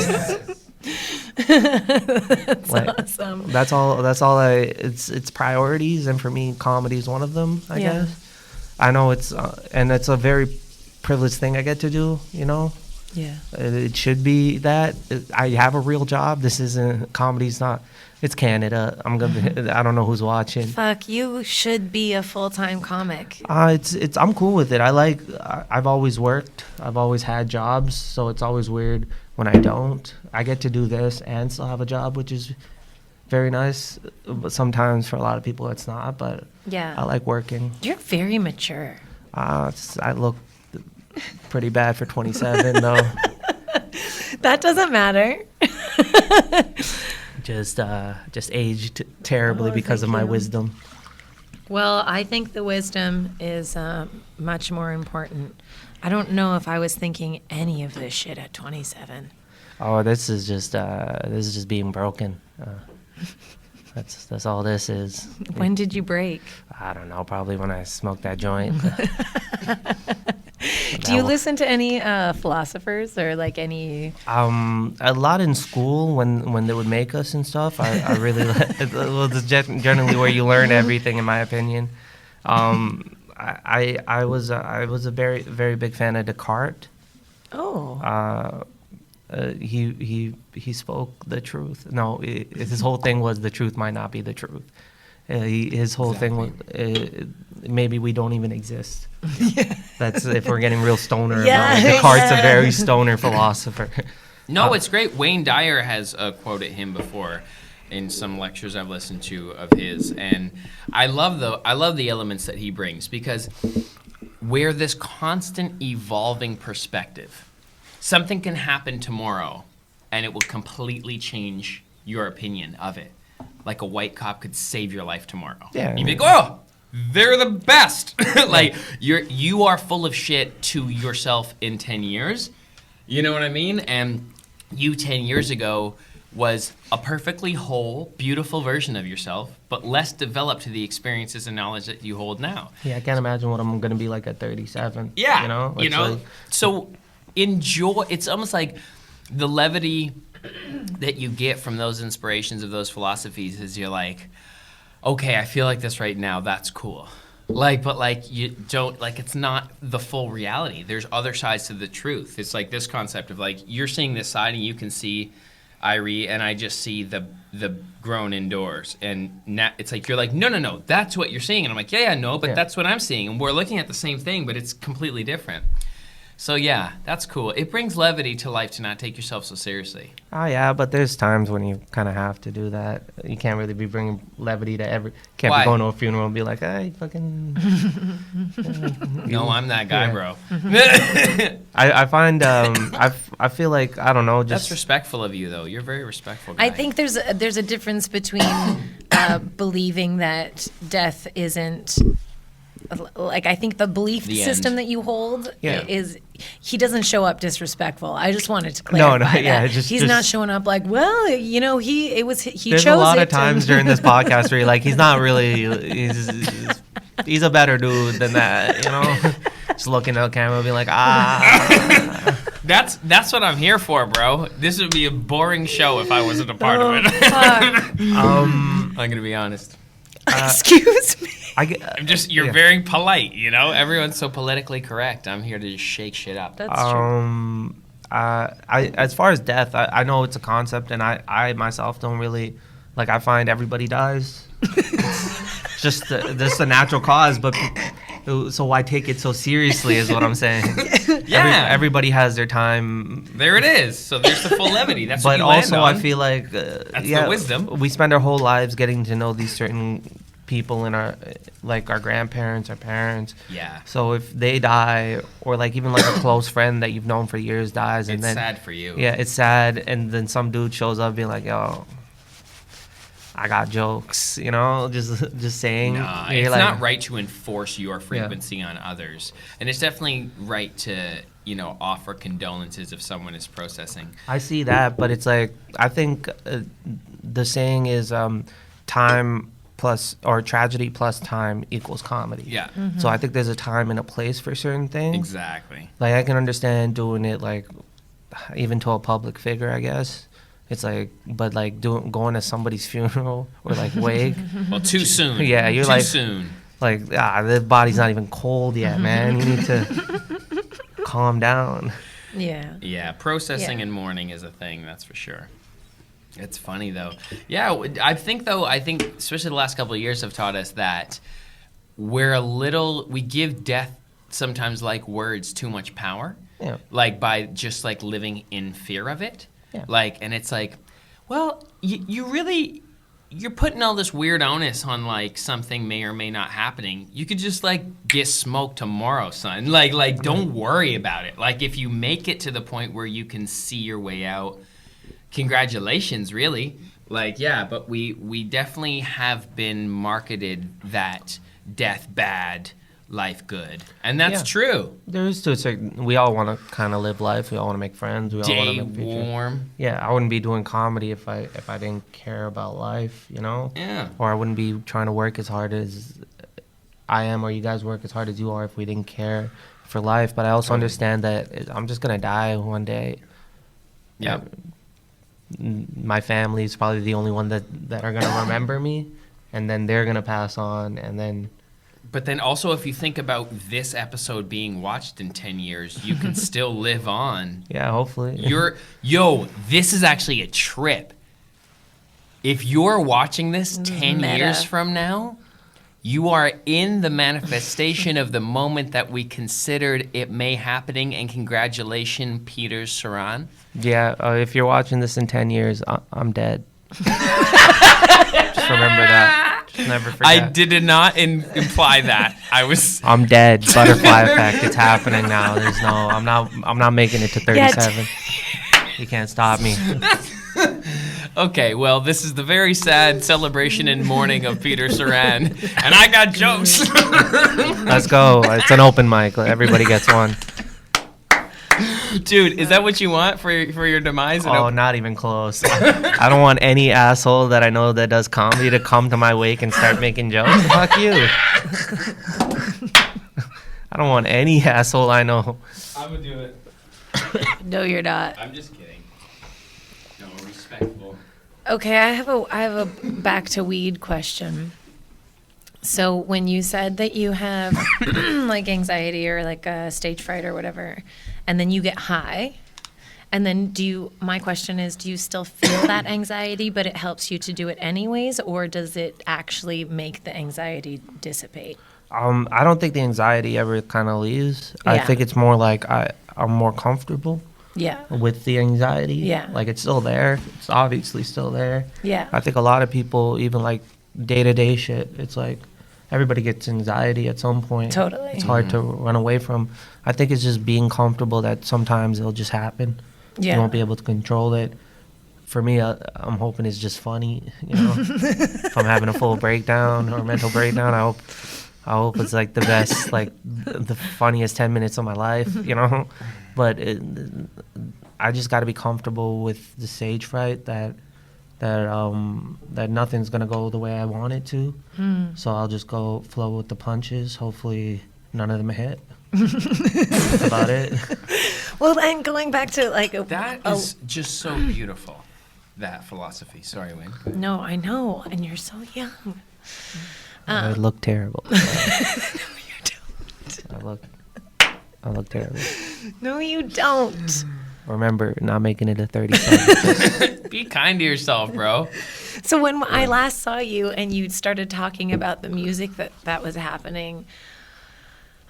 like, awesome. That's all. It's priorities, and for me, comedy is one of them. I guess. I know it's and it's a very privileged thing I get to do. Yeah. It should be that. I have a real job. This isn't comedy's not. It's Canada. I don't know who's watching. Fuck, you should be a full-time comic. I'm cool with it. I've always worked. I've always had jobs, so it's always weird when I don't. I get to do this and still have a job, which is very nice. But sometimes for a lot of people it's not, but yeah. I like working. You're very mature. I look pretty bad for 27 though. That doesn't matter. Just aged terribly because of my wisdom. Well, I think the wisdom is much more important. I don't know if I was thinking any of this shit at 27. Oh, this is just being broken. That's all this is. When did you break? I don't know. Probably when I smoked that joint. Do you listen to any philosophers or like any? A lot in school when they would make us and stuff. I really well, it's generally where you learn everything, in my opinion. I was a very very big fan of Descartes. Oh. He spoke the truth. No, his whole thing was the truth might not be the truth. His whole thing was maybe we don't even exist. Yeah. That's if we're getting real stoner. About it. Descartes a very stoner philosopher. No, it's great. Wayne Dyer has quoted him before in some lectures I've listened to of his, and I love the elements that he brings, because we're this constant evolving perspective. Something can happen tomorrow, and it will completely change your opinion of it. Like a white cop could save your life tomorrow. Yeah. You'd be like, oh, they're the best. Like you are full of shit to yourself in 10 years. You know what I mean? And you 10 years ago was a perfectly whole, beautiful version of yourself, but less developed to the experiences and knowledge that you hold now. Yeah, I can't imagine what I'm gonna be like at 37. Yeah. Like, so enjoy. It's almost like the levity that you get from those inspirations of those philosophies is you're like, okay, I feel like this right now, that's cool. But you don't, it's not the full reality. There's other sides to the truth. It's like this concept of you're seeing this side and you can see Irie and I just see the grown indoors. And now it's like, you're like, no, that's what you're seeing. And I'm like, yeah, no, but that's what I'm seeing. And we're looking at the same thing, but it's completely different. So yeah, that's cool. It brings levity to life to not take yourself so seriously. Oh yeah, but there's times when you kind of have to do that. You can't really be bringing levity to Can't Why? be going to a funeral and be like, hey, fucking. No, I'm that guy, bro. I find I feel like I don't know. Just that's respectful of you, though. You're a very respectful guy. I think there's a difference between believing that death isn't like I think the belief The system end. that you hold Yeah. is he doesn't show up disrespectful. I just wanted to clarify yeah, that. just- He's not showing up like, well, he he There's chose a lot it of times during this podcast where you're like, he's not really, he's a better dude than that, Just looking at the camera and being like, That's what I'm here for, bro. This would be a boring show if I wasn't a part of it. Fuck. I'm gonna be honest. Excuse me. You're very polite, Everyone's so politically correct. I'm here to just shake shit up. That's true. As far as death, I know it's a concept, and I myself don't really, I find everybody dies. It's just a natural cause, but so why take it so seriously is what I'm saying. Yeah. Everybody has their time. There it is. So there's the full levity. That's what But you land also, on. I feel like That's the wisdom. We spend our whole lives getting to know these certain people in our grandparents, our parents. Yeah. So if they die, or even a close friend that you've known for years dies, and It's then sad for you. yeah, it's sad, and then some dude shows up being like, "Yo, I got jokes," just saying. Nah, You're it's like- not right to enforce your frequency on others. And it's definitely right to, offer condolences if someone is processing. I see that, but it's I think the saying is time plus, or tragedy plus time equals comedy. Yeah. So I think there's a time and a place for certain things. Exactly. I can understand doing it even to a public figure, I guess. It's but going to somebody's funeral or wake. Well, too soon. Yeah, you're too soon. The body's not even cold yet, man. You need to calm down. Yeah. Yeah, processing Yeah. and mourning is a thing, that's for sure. It's funny though. Yeah, I think especially the last couple of years have taught us that we give death sometimes like words too much power. Yeah. By just living in fear of it. Yeah. And it's well, you're putting all this weird onus on something may or may not happening. You could just get smoked tomorrow, son. Don't worry about it. If you make it to the point where you can see your way out, congratulations, really. Yeah, but we definitely have been marketed that death bad, life good, and that's Yeah. true. There is to a certain. We all want to kind of live life. We all want to make friends. We all want Day to make future. warm. Yeah, I wouldn't be doing comedy if I didn't care about life, Yeah. Or I wouldn't be trying to work as hard as I am, or you guys work as hard as you are if we didn't care for life. But I also understand that I'm just gonna die one day. Yeah. My family is probably the only one that are gonna remember me, and then they're gonna pass on, and then. But then also, if you think about this episode being watched in 10 years, you can still live on. Yeah, hopefully. This is actually a trip. If you're watching this 10 Meta. years from now, you are in the manifestation of the moment that we considered it may happening, and congratulations, Peter Saran. Yeah, if you're watching this in 10 years, I'm dead. Just remember that. Just never forget. I did not imply that. I'm dead. Butterfly effect. It's happening now. I'm not making it to 37. You can't stop me. Okay, well, this is the very sad celebration and mourning of Peter Saran, and I got jokes. Let's go. It's an open mic. Everybody gets one. Dude, is that what you want for your demise? Oh, not even close. I don't want any asshole that I know that does comedy to come to my wake and start making jokes. Fuck you. I don't want any asshole I know. I'm gonna do it. No, you're not. I'm just kidding. No, respectful. Okay, I have a back to weed question. So when you said that you have anxiety or a stage fright or whatever, and then you get high, and then my question is, do you still feel that anxiety, but it helps you to do it anyways, or does it actually make the anxiety dissipate? I don't think the anxiety ever kind of leaves. I Yeah. think it's more I'm more comfortable Yeah. with the anxiety. Yeah. It's still there. It's obviously still there. Yeah. I think a lot of people, even day-to-day shit, it's everybody gets anxiety at some point. Totally. It's hard to run away from. I think it's just being comfortable that sometimes it'll just happen. Yeah. You won't be able to control it. For me, I'm hoping it's just funny. If I'm having a full breakdown or mental breakdown, I hope I hope it's like the best, like the funniest 10 minutes of my life, you know. But I just got to be comfortable with the stage fright that nothing's gonna go the way I want it to. So I'll just go flow with the punches. Hopefully, none of them hit. That's about it. Well, then going back to like That is just so beautiful. That philosophy. Sorry, Wayne. No, I know, and you're so young. I look terrible. No, you don't. I look terrible. No, you don't. Remember, not making it a 30 seconds. Be kind to yourself, bro. So when I last saw you and you started talking about the music that was happening,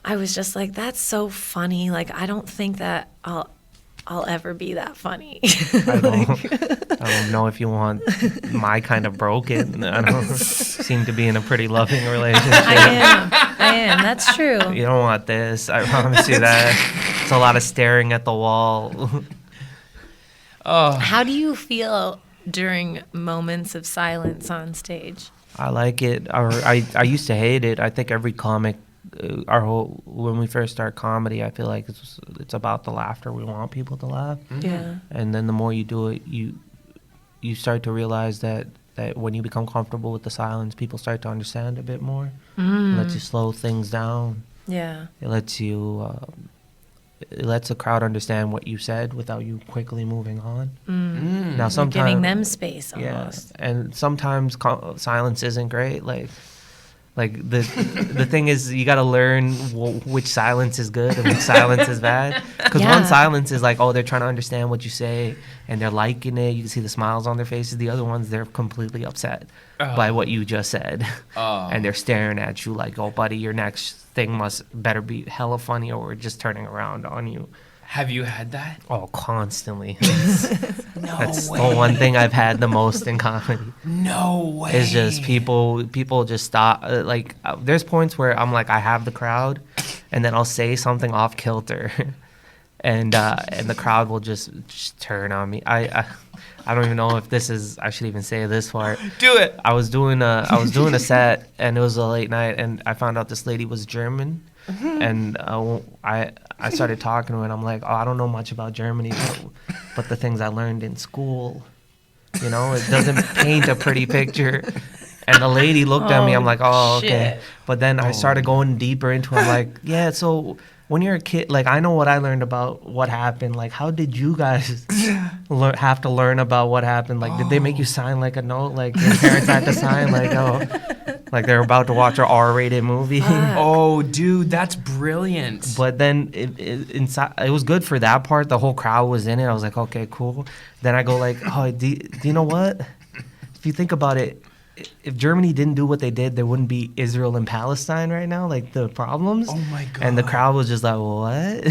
I was just like, that's so funny. Like, I don't think that I'll ever be that funny. I don't know if you want my kind of broken. I don't seem to be in a pretty loving relationship. I am. That's true. You don't want this. I promise you that. It's a lot of staring at the wall. How do you feel during moments of silence on stage? I like it. I used to hate it. I think every comic, when we first start comedy, I feel like it's about the laughter. We want people to laugh. Yeah. And then the more you do it, you start to realize that when you become comfortable with the silence, people start to understand a bit more. It lets you slow things down. Yeah. It lets you. It lets the crowd understand what you said without you quickly moving on. Now, sometimes Giving them space almost. Yeah, and sometimes silence isn't great. Like the thing is, you got to learn which silence is good and which silence is bad. Because one silence is like, oh, they're trying to understand what you say and they're liking it. You can see the smiles on their faces. The other ones, they're completely upset by what you just said, and they're staring at you like, oh, buddy, your next thing better be hella funny, or we're just turning around on you. Have you had that? Oh, constantly. No That's way. the one thing I've had the most in comedy. No way. It's just people just stop. There's points where I'm like, I have the crowd, and then I'll say something off kilter, and the crowd will just turn on me. I don't even know if I should even say this part. Do it. I was doing a set, and it was a late night, and I found out this lady was German. And I started talking to her, and I'm like, oh, I don't know much about Germany, but the things I learned in school, you know, it doesn't paint a pretty picture. And the lady looked at me, I'm like, oh, okay. Shit. But then I started going deeper into it. I'm like, yeah, so when you're a kid, like, I know what I learned about what happened. Like, how did you guys have to learn about what happened? Like, did they make you sign, like, a note? Like, your parents had to sign, like, oh, like they're about to watch an R-rated movie? Oh, dude, that's brilliant. But then it was good for that part. The whole crowd was in it. I was like, okay, cool. Then I go like, oh, do you know what? If you think about it, if Germany didn't do what they did, there wouldn't be Israel and Palestine right now, like the problems. Oh my God. And the crowd was just like, what?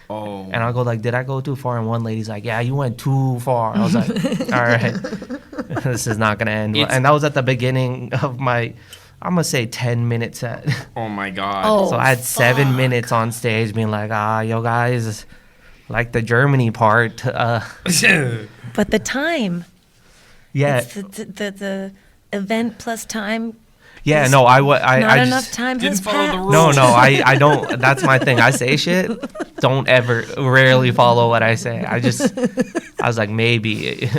Oh. And I'll go like, did I go too far? And one lady's like, yeah, you went too far. I was like, all right, this is not gonna end well. And that was at the beginning of my, I'm gonna say 10-minute set. Oh my God. Oh, So I had 7 minutes on stage being like, yo guys, like the Germany part. But the time. Yeah. It's the event plus time. Yeah, no, I Not just enough time Didn't has follow the passed. rules. No, I don't. That's my thing. I say shit. Don't rarely follow what I say. I was like, maybe.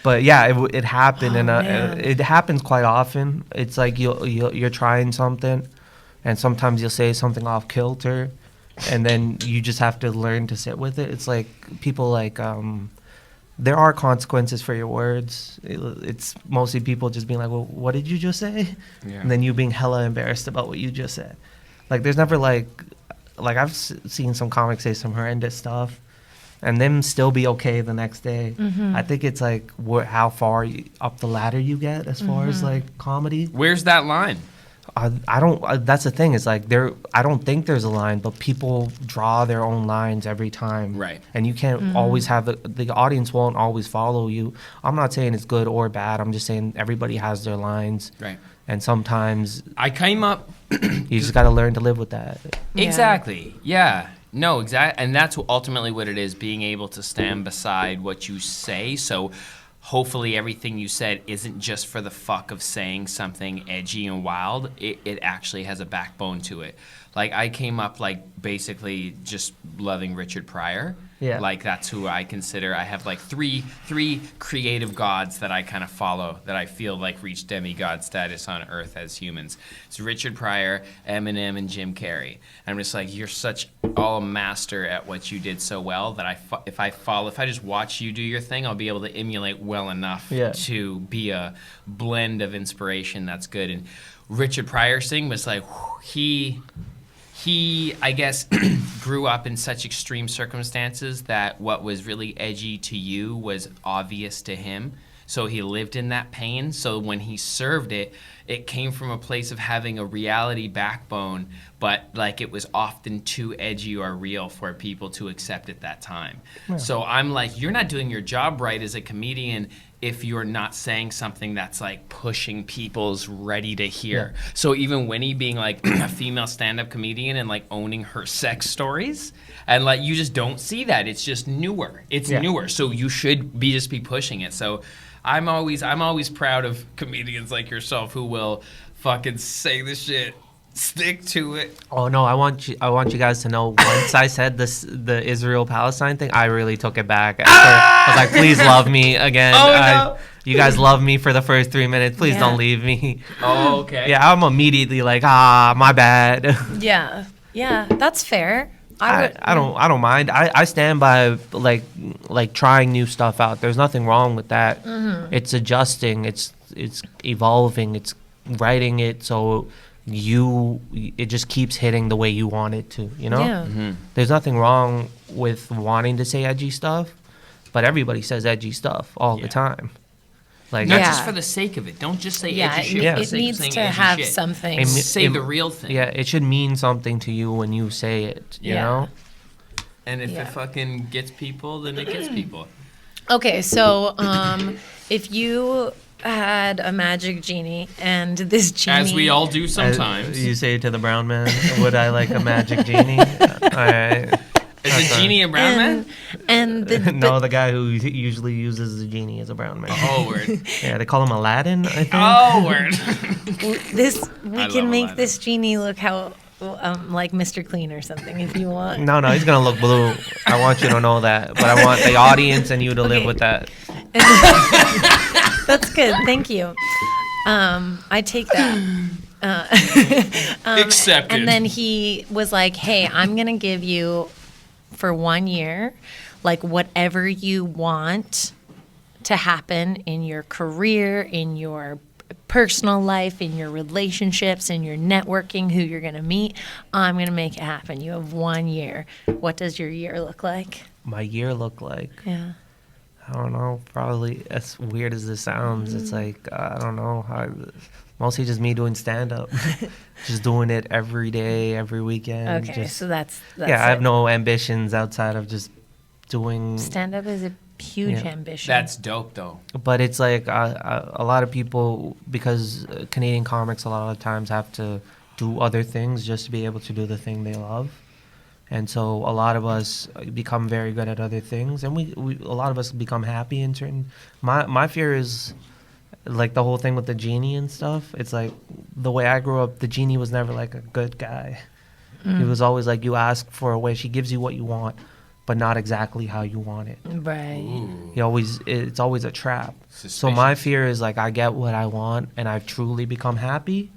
But yeah, it happened, and it happens quite often. It's like you're trying something, and sometimes you'll say something off kilter, and then you just have to learn to sit with it. It's like people like, there are consequences for your words. It's mostly people just being like, well, what did you just say? Yeah. And then you being hella embarrassed about what you just said. Like, there's never like I've seen some comics say some horrendous stuff and them still be okay the next day. I think it's like how far up the ladder you get as far as like comedy. Where's that line? I don't. That's the thing. Is like I don't think there's a line, but people draw their own lines every time. Right. And you can't always have the audience won't always follow you. I'm not saying it's good or bad. I'm just saying everybody has their lines. Right. And sometimes I came up. you just got to learn to live with that. Yeah. Exactly. Yeah. No, exactly. And that's ultimately what it is, being able to stand beside what you say. So hopefully everything you said isn't just for the fuck of saying something edgy and wild. It actually has a backbone to it. Like, I came up, like, basically just loving Richard Pryor. Yeah. Like, that's who I consider. I have, like, three creative gods that I kind of follow that I feel like reach demigod status on Earth as humans. It's Richard Pryor, Eminem, and Jim Carrey. And I'm just like, you're such all a master at what you did so well that if I just watch you do your thing, I'll be able to emulate well enough to be a blend of inspiration that's good. And Richard Pryor's thing was like, he, I guess, grew up in such extreme circumstances that what was really edgy to you was obvious to him. So he lived in that pain. So when he served it, it came from a place of having a reality backbone, but like it was often too edgy or real for people to accept at that time. Yeah. So I'm like, you're not doing your job right as a comedian if you're not saying something that's like pushing people's ready to hear. Yeah. So even Winnie being like a female stand-up comedian and like owning her sex stories, and like you just don't see that. It's just newer. It's newer. So you should just be pushing it. So I'm always proud of comedians like yourself who will fucking say the shit, stick to it. Oh no, I want you guys to know, once I said the Israel-Palestine thing, I really took it back. I was like, please love me again. Oh, no. You guys love me for the first 3 minutes. Please don't leave me. Oh, okay. Yeah, I'm immediately like, my bad. Yeah, that's fair. I don't mind. I stand by like trying new stuff out. There's nothing wrong with that. Mm-hmm. It's adjusting. It's evolving. It's writing it so it just keeps hitting the way you want it to. You know. Yeah. Mm-hmm. There's nothing wrong with wanting to say edgy stuff, but everybody says edgy stuff all the time. Like not just for the sake of it. Don't just say edgy shit. It needs to have something. Say the real thing. Yeah, it should mean something to you when you say it. You know. And if it fucking gets people, then it gets people. Okay, so if you had a magic genie and this genie, as we all do sometimes, you say to the brown man, "Would I like a magic genie?" All right. Is a genie a brown man? And no, the guy who usually uses the genie is a brown man. Oh, word. Yeah, they call him Aladdin, I think. Oh, word. We can make Aladdin. This genie look how like Mr. Clean or something if you want. No, he's gonna look blue. I want you to know that, but I want the audience and you to live with that. That's good. Thank you. I take that. Accepted. And then he was like, "Hey, I'm gonna give you." For 1 year, like whatever you want to happen in your career, in your personal life, in your relationships, in your networking, who you're going to meet, I'm going to make it happen. You have 1 year. What does your year look like? My year look like? Yeah. I don't know. Probably, as weird as this sounds, it's like, I don't know. Mostly just me doing stand-up. Just doing it every day, every weekend. Okay, so that's I have no ambitions outside of just doing... Stand-up is a huge ambition. That's dope, though. But it's like a lot of people, because Canadian comics a lot of times have to do other things just to be able to do the thing they love. And so a lot of us become very good at other things, and a lot of us become happy in certain... My fear is... like the whole thing with the genie and stuff, it's like the way I grew up, the genie was never like a good guy. He was always like, you ask for a wish, he gives you what you want, but not exactly how you want it. Right. It's always a trap. Suspicious. So my fear is like I get what I want and I've truly become happy,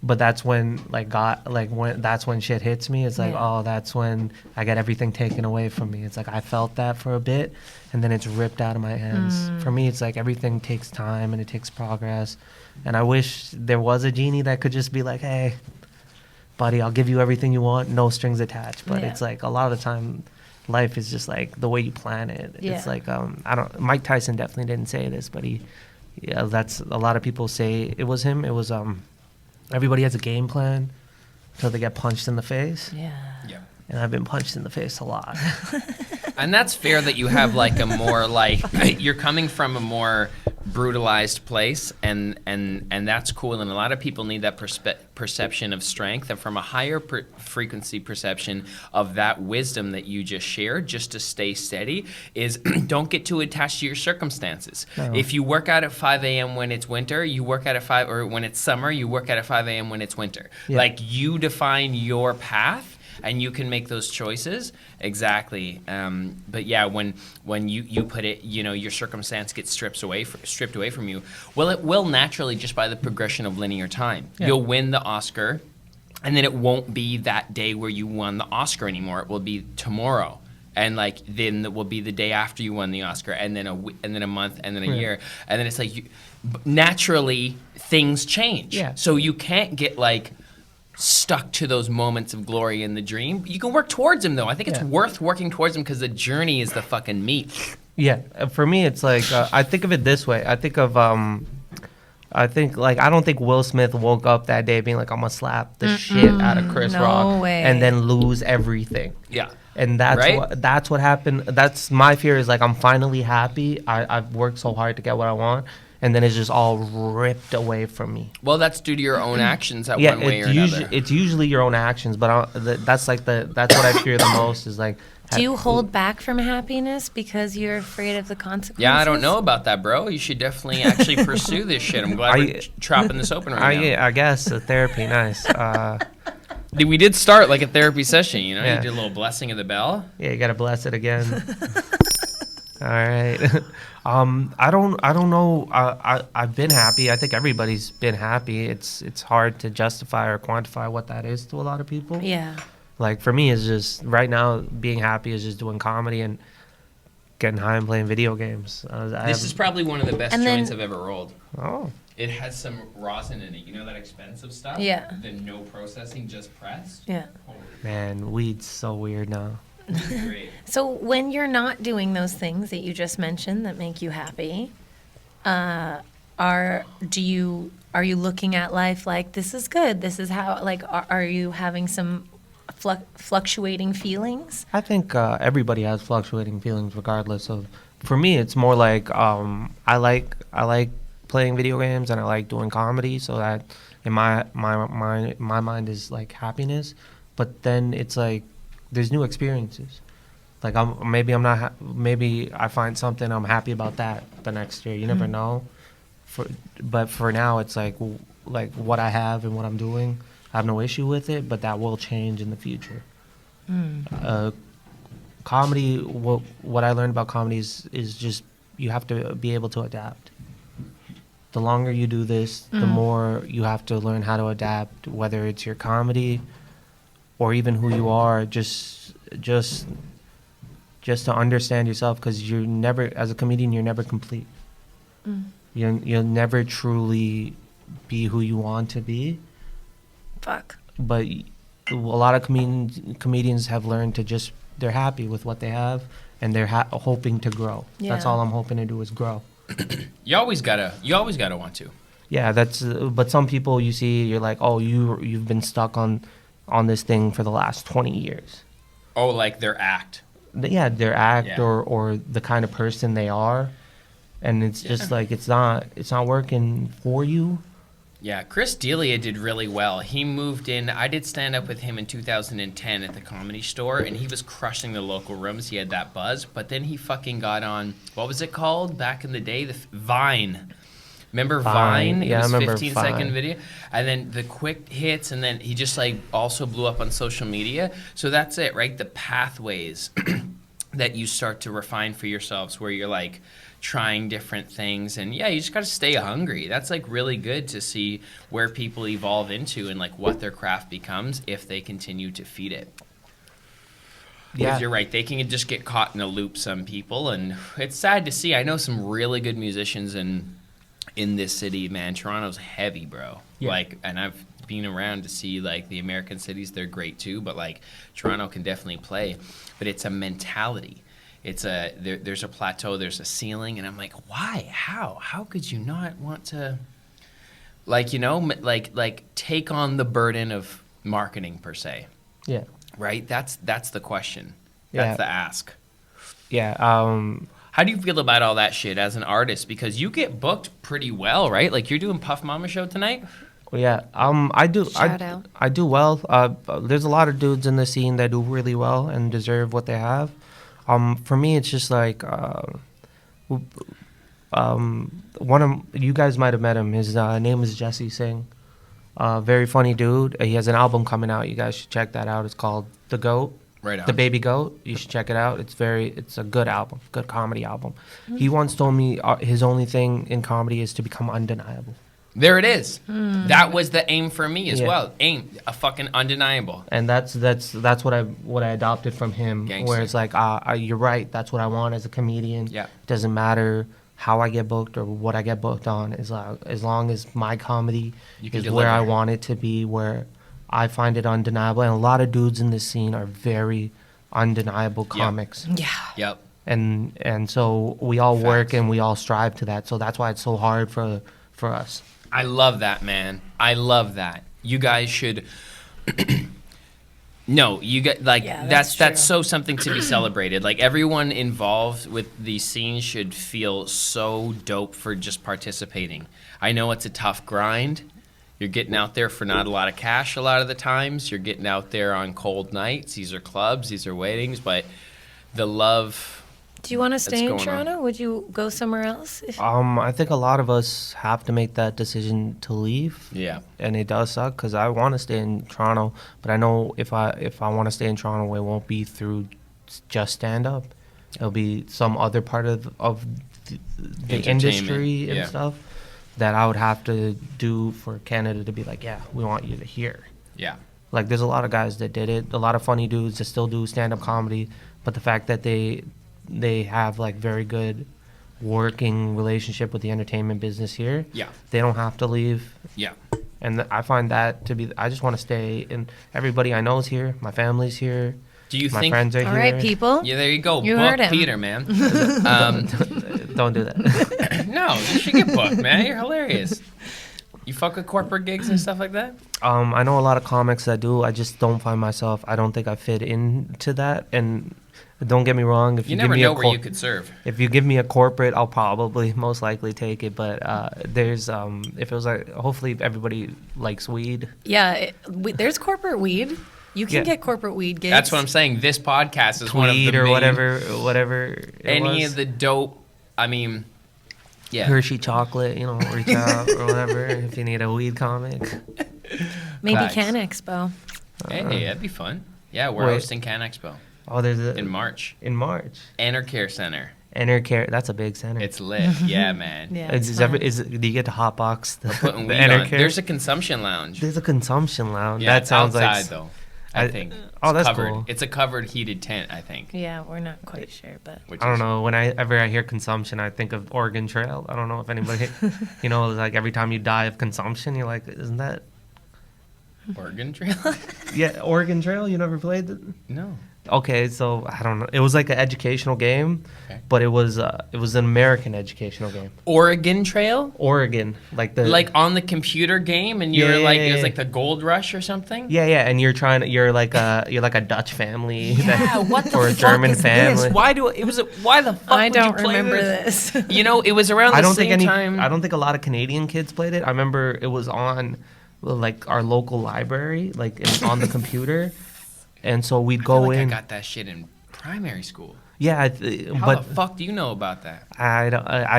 but that's when that's when shit hits me. It's like, that's when I get everything taken away from me. It's like I felt that for a bit and then it's ripped out of my hands. For me, it's like everything takes time and it takes progress. And I wish there was a genie that could just be like, hey, buddy, I'll give you everything you want, no strings attached. But it's like a lot of the time life is just like the way you plan it. Yeah. It's like, Mike Tyson definitely didn't say this, but that's a lot of people say it was him. It was, everybody has a game plan until they get punched in the face. Yeah. And I've been punched in the face a lot. And that's fair that you have like a more like, you're coming from a more brutalized place, and that's cool. And a lot of people need that perception of strength, and from a higher frequency perception of that wisdom that you just shared, just to stay steady, is don't get too attached to your circumstances. No. If you work out at 5 a.m. when it's winter, you work out at 5, or when it's summer, you work out at 5 a.m. when it's winter. Yeah. Like, you define your path, and you can make those choices. Exactly. But yeah, when you put it, your circumstance gets stripped away from you. Well, it will naturally, just by the progression of linear time. Yeah. You'll win the Oscar, and then it won't be that day where you won the Oscar anymore. It will be tomorrow. And then it will be the day after you won the Oscar, and then a month, and then a year, and then it's like naturally things change. Yeah. So you can't get stuck to those moments of glory in the dream. You can work towards them, though. I think it's worth working towards them, because the journey is the fucking meat. Yeah, for me, it's I think of it this way. I think of I don't think Will Smith woke up that day being like, I'm gonna slap the shit out of Chris no Rock way. and then lose everything. Yeah. And that's Right? that's what happened. That's my fear, is I'm finally happy. I've worked so hard to get what I want, and then it's just all ripped away from me. Well, that's due to your own actions one way or another. It's usually your own actions, but that's what I fear the most, is Do you hold back from happiness because you're afraid of the consequences? Yeah, I don't know about that, bro. You should definitely actually pursue this shit. I'm glad we're chopping this open right now. I guess the therapy, nice. We did start like a therapy session, Yeah. You did a little blessing of the bell. Yeah, you gotta bless it again. All right. I don't know. I've been happy. I think everybody's been happy. It's hard to justify or quantify what that is to a lot of people. Yeah. For me, it's just right now being happy is just doing comedy and getting high and playing video games. This is probably one of the best And then- joints I've ever rolled. Oh. It has some rosin in it. You know that expensive stuff? Yeah. The no processing, just pressed? Yeah. Holy Man, weed's so weird now. great. So when you're not doing those things that you just mentioned that make you happy, are you looking at life like, this is good, this is how, are you having some fluctuating feelings? I think everybody has fluctuating feelings, regardless of. For me, it's more like I like playing video games and I like doing comedy, so that in my mind is happiness. But then it's there's new experiences. Maybe I find something, I'm happy about that the next year. You never know. But for now, it's what I have and what I'm doing, I have no issue with it, but that will change in the future. Comedy, what I learned about comedy is just you have to be able to adapt. The longer you do this, the more you have to learn how to adapt, whether it's your comedy or even who you are, just to understand yourself, because you're never, as a comedian, you're never complete. You'll never truly be who you want to be. Fuck. But a lot of comedians have learned to just, they're happy with what they have, and they're hoping to grow. That's Yeah. all I'm hoping to do, is grow. You always gotta want to. Yeah, that's. But some people you see, you're like, oh, you've been stuck on this thing for the last 20 years. Oh, like their act. Yeah, their act Yeah. or the kind of person they are, and it's just it's not working for you. Yeah, Chris D'Elia did really well. He moved in. I did stand up with him in 2010 at the Comedy Store, and he was crushing the local rooms. He had that buzz, but then he fucking got on, what was it called back in the day? Vine. Remember Vine? Yeah, it was I remember 15-second Vine. video. And then the quick hits, and then he just also blew up on social media. So that's it, right? The pathways that you start to refine for yourselves, where you're trying different things, and you just got to stay hungry. That's really good to see where people evolve into and what their craft becomes if they continue to feed it. Because you're right, they can just get caught in a loop, some people, and it's sad to see. I know some really good musicians in this city, man. Toronto's heavy, bro. Yeah. And I've been around to see the American cities, they're great too, but Toronto can definitely play. But it's a mentality. It's there's a plateau, there's a ceiling, and I'm like, why? How could you not want to take on the burden of marketing per se? Yeah. Right? That's the question. Yeah. That's the ask. Yeah. How do you feel about all that shit as an artist? Because you get booked pretty well, right? Like you're doing Puff Mama show tonight. Well, yeah, I do. Shout out. I do well. There's a lot of dudes in the scene that do really well and deserve what they have. For me, it's just like, one of you guys might have met him. His name is Jesse Singh. Very funny dude. He has an album coming out. You guys should check that out. It's called The Goat. Right on. The Baby Goat. You should check it out. It's a good album, good comedy album. He once told me his only thing in comedy is to become undeniable. There it is. That was the aim for me as Yeah. well. Aim, a fucking undeniable. And that's what I adopted from him. Gangster. Where it's like, you're right. That's what I want as a comedian. Yeah. Doesn't matter how I get booked or what I get booked on. As long as my comedy You can is where I deliver. want it to be, where I find it undeniable. And a lot of dudes in this scene are very undeniable comics. Yeah. Yep. And so we all work Facts. and we all strive to that. So that's why it's so hard for us. I love that, man. I love that. You guys should. No, you get like Yeah, that's that's true. so something to be celebrated. Like everyone involved with these scenes should feel so dope for just participating. I know it's a tough grind. You're getting out there for not a lot of cash a lot of the times. You're getting out there on cold nights. These are clubs, these are weddings, but the love. Do you want to stay in going on? Toronto? Would you go somewhere else? I think a lot of us have to make that decision to leave. Yeah. And it does suck because I want to stay in Toronto, but I know if I want to stay in Toronto, it won't be through just stand up. It'll be some other part of the industry and yeah. stuff that I would have to do for Canada to be like, yeah, we want you to here. Yeah. Like there's a lot of guys that did it, a lot of funny dudes that still do stand up comedy, but the fact that they have like very good working relationship with the entertainment business here. Yeah. They don't have to leave. Yeah. And I find that to be, I just want to stay, and everybody I know is here. My family's here. Do you My think? friends are All here. right, people. Yeah, there you go. You Book heard him. Peter, man. Don't do that. No, you should get booked, man. You're hilarious. You fuck with corporate gigs and stuff like that? I know a lot of comics that do. I just don't find myself, I don't think I fit into that. And don't get me wrong. If You you, never give me know a where you could serve. If you give me a corporate, I'll probably most likely take it. But there's if it was like, hopefully everybody likes weed. Yeah, there's corporate weed. You can Yeah. get corporate weed gigs. That's what I'm saying. This podcast is one of the Tweed or main, whatever. It any was. of the dope. I mean, yeah. Hershey chocolate, reach out or whatever if you need a weed comic. Maybe Facts. Can Expo. Hey, that'd be fun. Yeah, we're Wait. hosting Can Expo Oh, there's a in March. in March. Enercare Center. Enercare, that's a big center. It's lit. Yeah, man. Yeah, do you get to hotbox the, Putting the weed on. Enercare? There's a consumption lounge. There's a consumption lounge. Yeah, that it's sounds outside like though. I think. oh, It's that's covered. cool. It's a covered heated tent, I think. Yeah, we're not quite sure, but Which I don't is- know. Whenever I hear consumption, I think of Oregon Trail. I don't know if anybody, like every time you die of consumption, you're like, isn't that? Oregon Trail? Yeah, Oregon Trail. You never played it? No. Okay, so I don't know. It was like an educational game, Okay. but it was an American educational game. Oregon Trail? Oregon, like the Like on the computer game, and you Yeah, were yeah, like, yeah, it was yeah. like the Gold Rush or something. yeah, and you're like a Dutch family Yeah, what the or a fuck German is family. this? Why the fuck? I would don't you play remember this? this. You know, it was around the I don't same think time. I don't think a lot of Canadian kids played it. I remember it was on like our local library, like on the computer, and so we'd I feel go like in. I got that shit in primary school. Yeah, How but the fuck do you know about that? I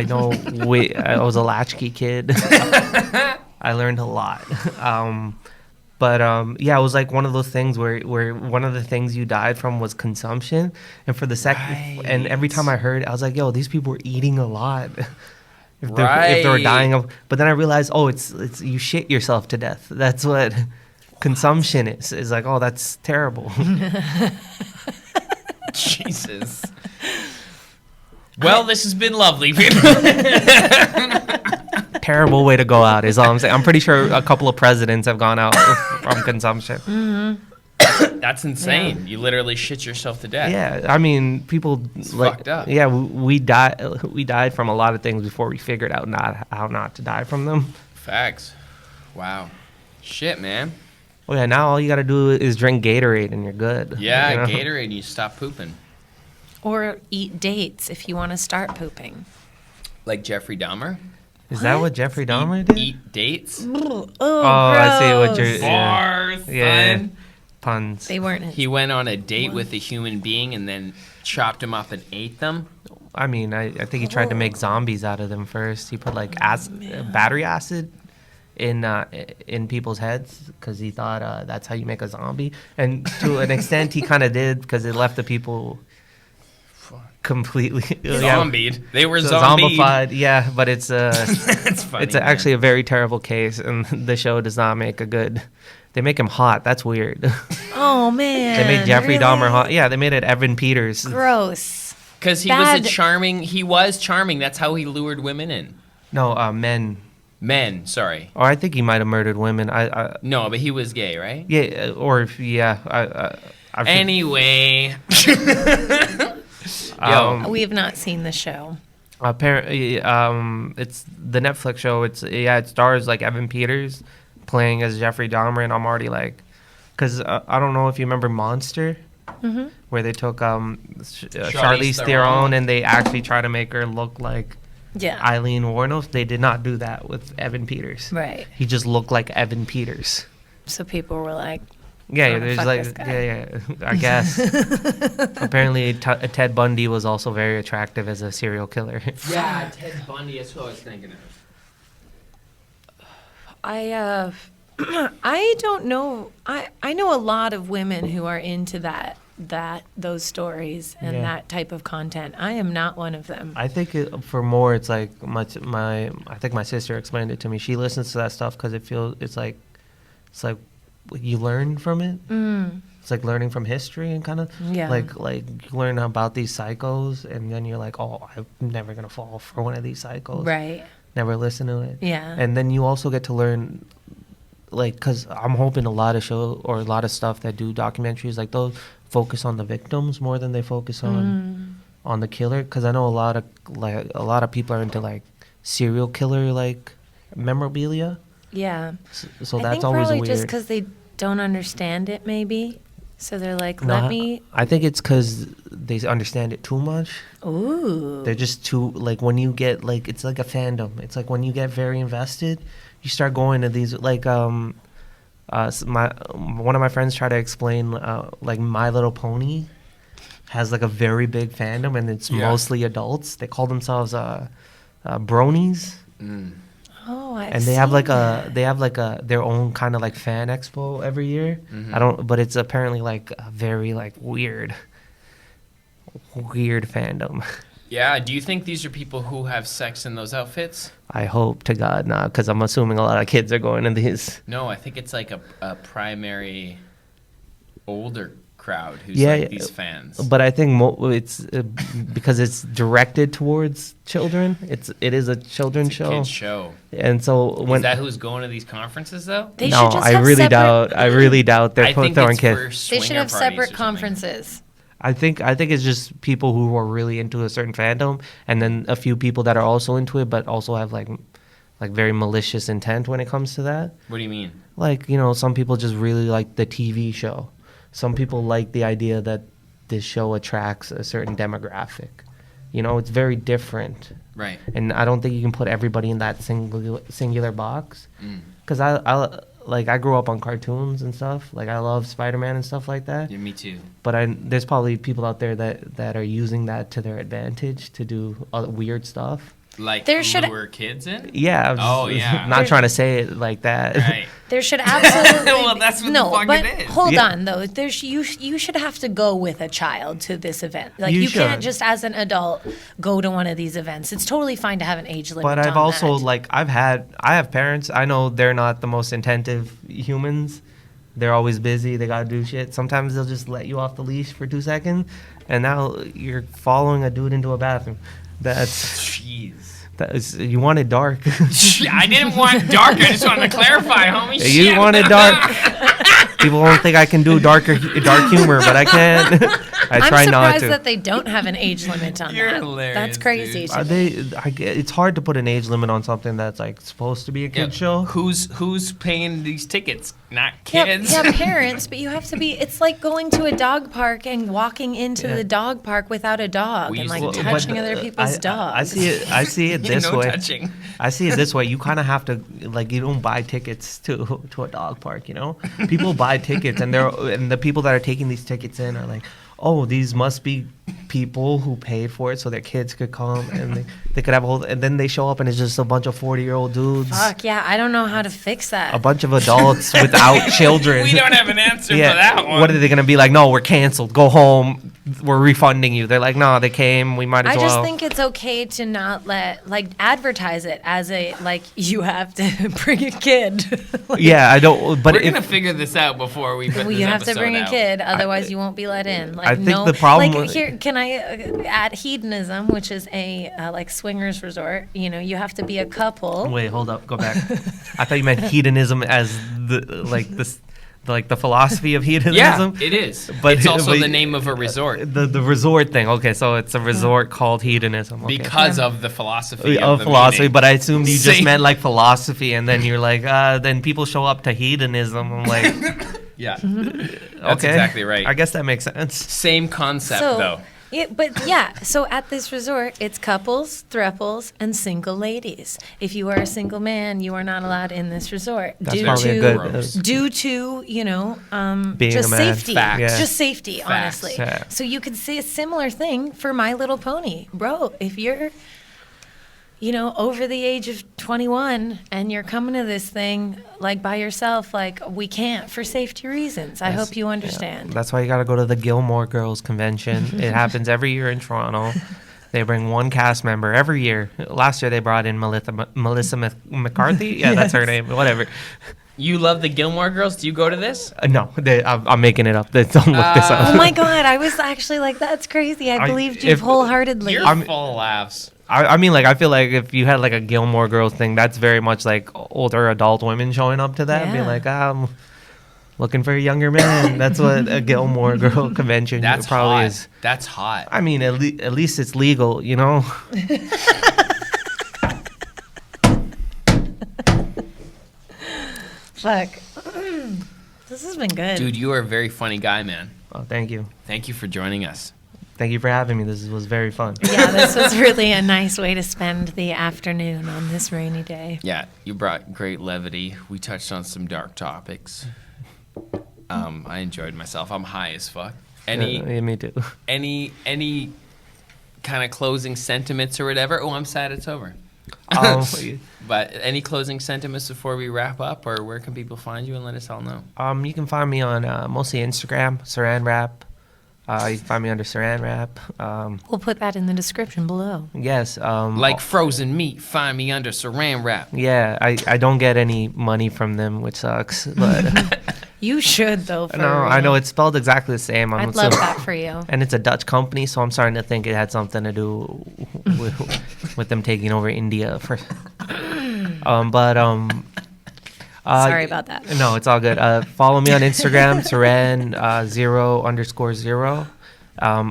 know I was a latchkey kid. I learned a lot. Yeah, it was like one of those things where one of the things you died from was consumption, and for the second, and every time I heard it, I was like, yo, these people were eating a lot. If they were Right. dying of, but then I realized, oh, it's you shit yourself to death. That's what consumption is. Is like, oh, that's terrible. Jesus. Well, this has been lovely. Terrible way to go out is all I'm saying. I'm pretty sure a couple of presidents have gone out from consumption. That's insane. You literally shit yourself to death. Yeah, I mean, people fucked up. Yeah, we died from a lot of things before we figured out how not to die from them. Facts. Wow. Shit, man. Oh yeah, now all you gotta do is drink Gatorade and you're good. Yeah, you know? Gatorade, and you stop pooping. Or eat dates if you want to start pooping. Like Jeffrey Dahmer? Is that what Jeffrey Dahmer did? Eat dates? Oh, I see what gross. you're. Bars, Yeah. son. Puns. They weren't. He went on a date with a human being and then chopped him up and ate them. I mean, I think he tried to make zombies out of them first. He put like battery acid in people's heads because he thought that's how you make a zombie. And to an extent, he kind of did because it left the people completely Zombied. They were so zombied. zombified. Yeah, but it's That's funny. it's actually a very terrible case, and the show does not make a good. They make him hot. That's weird. Oh man. They made Jeffrey really? Dahmer hot. Yeah, they made it Evan Peters. Gross. Because he Bad. was charming. That's how he lured women in. No, men. Men, sorry. Or I think he might have murdered women. No, but he was gay, right? Yeah, or yeah. Anyway. We have not seen the show. Apparently, it's the Netflix show. It stars like Evan Peters playing as Jeffrey Dahmer, and I'm already like, because I don't know if you remember Monster, where they took Charlize Theron and they actually try to make her look like Eileen Wuornos. They did not do that with Evan Peters. Right. He just looked like Evan Peters. So people were like, Yeah, "Oh, there's fuck like, this guy." I guess. Apparently, Ted Bundy was also very attractive as a serial killer. Yeah, Ted Bundy. That's what I was thinking of. I don't know. I know a lot of women who are into those stories and that type of content. I am not one of them. I think for more, it's like I think my sister explained it to me. She listens to that stuff because it's like you learn from it. It's like learning from history and kind of like you learn about these psychos, and then you're like, oh, I'm never gonna fall for one of these psychos. Right. Never listen to it. Yeah. And then you also get to learn, like, because I'm hoping a lot of show or a lot of stuff that do documentaries like those focus on the victims more than they focus on the killer. Because I know a lot of people are into like serial killer like memorabilia. Yeah. So I that's think always probably weird. just because they don't understand it, maybe. So they're like, No, let me. I think it's because they understand it too much. Ooh. They're just too, like, when you get, like, it's like a fandom. It's like when you get very invested, you start going to these, like, one of my friends tried to explain, like, My Little Pony has, like, a very big fandom, and it's mostly adults. They call themselves bronies. Oh, And they have their own kind of like fan expo every year. But it's apparently like a very like weird fandom. Yeah, do you think these are people who have sex in those outfits? I hope to God not, because I'm assuming a lot of kids are going to these. No, I think it's like a primary older crowd who's these fans. But I think it's because it's directed towards children. It is a children's show. Kids show. And so Is that who's going to these conferences though? They no, should just I have really separate- doubt. I really doubt they're I think throwing it's kids. for They swinger should have parties or separate something. conferences. I think it's just people who are really into a certain fandom, and then a few people that are also into it, but also have like very malicious intent when it comes to that. What do you mean? Like, you know, some people just really like the TV show. Some people like the idea that this show attracts a certain demographic. You know, it's very different. Right. And I don't think you can put everybody in that singular box. Because I grew up on cartoons and stuff. Like, I love Spider-Man and stuff like that. Yeah, me too. But there's probably people out there that are using that to their advantage to do weird stuff. Like There should- lure kids in? Yeah. Oh, yeah. Not trying to say it like that. Right. There should absolutely Well, that's what the fuck but it is. hold Yeah. on though. You should have to go with a child to this event. Like You you can't should. just as an adult go to one of these events. It's totally fine to have an age limit. But I've on also that. I have parents. I know they're not the most attentive humans. They're always busy. They gotta do shit. Sometimes they'll just let you off the leash for 2 seconds, and now you're following a dude into a bathroom. Jeez. You want it dark. I didn't want dark. I just wanted to clarify, homie. You Shit. want it dark. People don't think I can do dark humor, but I can. I try I'm not surprised to. that they don't have an age limit on You're that. hilarious, That's crazy. dude. to me. It's hard to put an age limit on something that's like supposed to be a kid show. Who's paying these tickets? not kids. Yeah, parents, but you have to be. It's like going to a dog park and walking into the dog park without a dog We and used like to do touching But, other people's dogs. I see it this no way. touching. I see it this way. You kind of have to like you don't buy tickets to a dog park. You know, people buy tickets, and the people that are taking these tickets in are like, oh, these must be people who paid for it so their kids could come and they could have a whole. And then they show up and it's just a bunch of 40-year-old dudes. Fuck yeah, I don't know how to fix that. A bunch of adults without children. We don't have an answer for that one. What are they gonna be like? No, we're canceled. Go home. We're refunding you. They're like, no, they came. We might as I well. just think it's okay to not advertise it as a you have to bring a kid. Yeah, I don't. But We're if gonna figure this out before we put Well, this you have to episode bring a out. kid, otherwise you won't be let in. Like, I think the problem Like with- here, can I at hedonism, which is a like swingers resort? You know, you have to be a couple. wait, hold up, go back. I thought you meant hedonism as the philosophy of Yeah, hedonism. it is. But- It's also but- the name of a resort The resort thing. Okay, so it's a resort called hedonism. Okay. because of the philosophy of of the philosophy, meaning. but I assumed you just Same. meant like philosophy, and then you're like, then people show up to hedonism. I'm like, Yeah, that's okay, exactly right. I guess that makes sense. Same concept though. So at this resort, it's couples, threeples, and single ladies. If you are a single man, you are not allowed in this resort That's probably a good. due to Being just a man. safety. Facts. Yeah. Just safety, Facts. honestly. Yeah. So you could say a similar thing for My Little Pony, bro. If you're over the age of 21 and you're coming to this thing like by yourself, like we can't for safety reasons. I hope you understand. That's why you got to go to the Gilmore Girls convention. It happens every year in Toronto. They bring one cast member every year. Last year they brought in Melissa McCarthy. Yeah, that's her name. Whatever. You love the Gilmore Girls. Do you go to this? No, I'm making it up. Don't look this up. Oh my God, I was actually like, that's crazy. I believed you if- wholeheartedly. You're full of laughs. I mean, like, I feel like if you had like a Gilmore Girls thing, that's very much like older adult women showing up to that and being Yeah. like, I'm looking for a younger man. That's what a Gilmore Girl convention That's probably hot. is. That's hot. I mean, at least it's legal, you know? Fuck. This has been good. Dude, you are a very funny guy, man. Oh, thank you. Thank you for joining us. Thank you for having me. This was very fun. Yeah, this was really a nice way to spend the afternoon on this rainy day. Yeah, you brought great levity. We touched on some dark topics. I enjoyed myself. I'm high as fuck. Yeah, me too. Any kind of closing sentiments or whatever? Oh, I'm sad it's over. But any closing sentiments before we wrap up, or where can people find you and let us all know? You can find me on mostly Instagram, Saran Wrap. You can find me under Saran Wrap. We'll put that in the description below. Yes. Like frozen meat, find me under Saran Wrap. Yeah, I don't get any money from them, which sucks. But You should, though. For no, I real. know it's spelled exactly the same. I'd love that for you. And it's a Dutch company, so I'm starting to think it had something to do with them taking over India. Sorry about that. No, it's all good. Follow me on Instagram, Saran 0_0.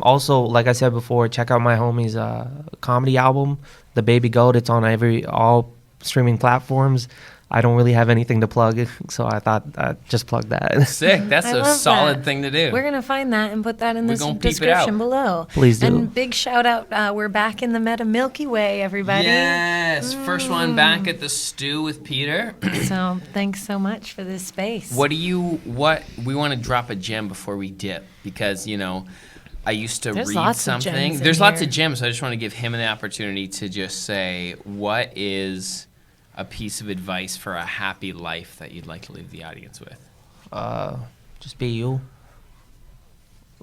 Also, like I said before, check out my homie's comedy album, The Baby Goat. It's on all streaming platforms. I don't really have anything to plug, so I thought I'd just plug that. Sick. That's I a love solid that. thing to do. We're going to find that and put that in We're the gonna peep it description out. below. Please do. And big shout out. We're back in the Meta Milky Way, everybody. Yes. First one back at the stew with Peter. So thanks so much for this space. What we want to drop a gem before we dip, because, I used to There's read lots of something. gems in There's lots here. of gems, so I just want to give him an opportunity to just say, what is a piece of advice for a happy life that you'd like to leave the audience with? Just be you.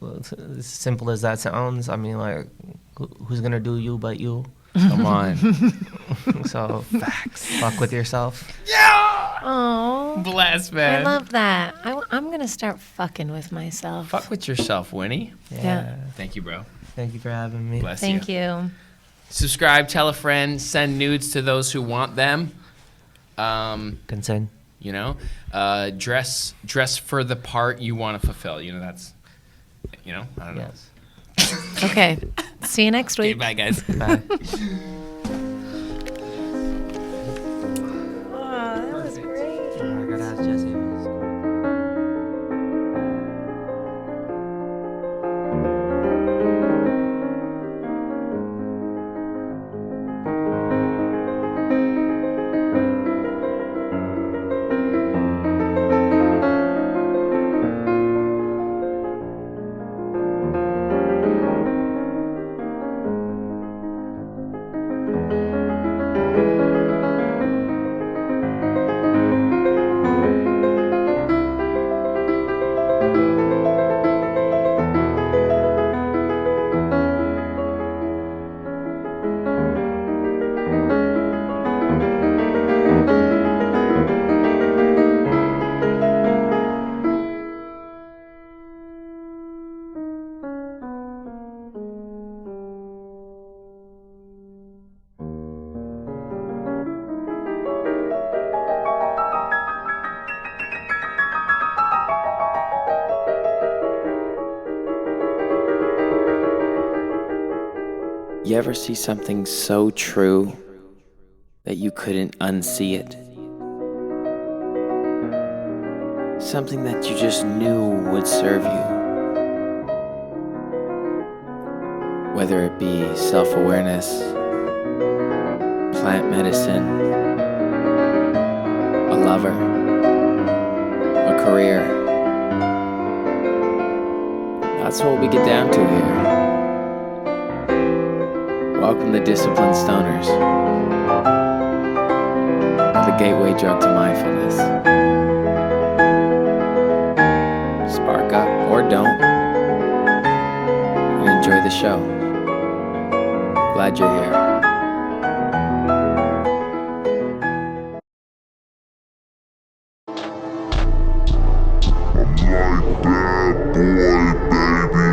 Well, it's as simple as that sounds. I mean, like, who's gonna do you but you? Come on. So, facts. Fuck with yourself. Oh, Bless, I man. love that. I'm going to start fucking with myself. Fuck with yourself, Winnie. Yeah. Thank you, bro. Thank you for having me. Bless Thank you. Subscribe, tell a friend, send nudes to those who want them. Consent. Dress for the part you want to fulfill. That's, I don't know. Yes. Okay. See you next Okay, week. bye, guys. Bye. Oh, that was great. I gotta ask Jesse. You ever see something so true that you couldn't unsee it? Something that you just knew would serve you. Whether it be self-awareness, plant medicine, a lover, a career. That's what we get down to here. Welcome to Disciplined Stoners, the gateway drug to mindfulness. Spark up or don't, and enjoy the show. Glad you're here. Like bad boy, baby.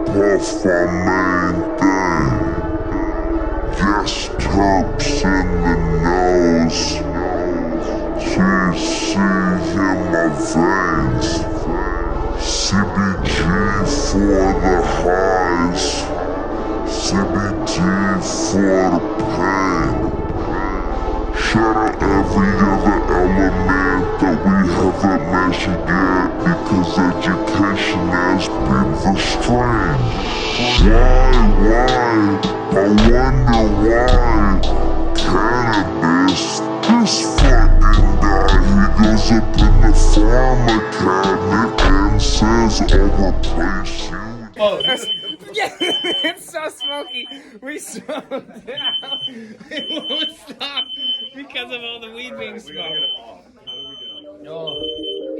Puff my main thing. Yes, terps in the nose. THC in my veins. CBG for the highs. CBD for the pain. Shout out every other element that we haven't mentioned yet, because education has been the strain. Why? I wonder why. Cannabis, this fucking guy, he goes up in the pharma cabinet and says, I'll replace you. Yeah, it's so smoky. We smoked it out. It won't stop because of all the weed being smoked. Oh.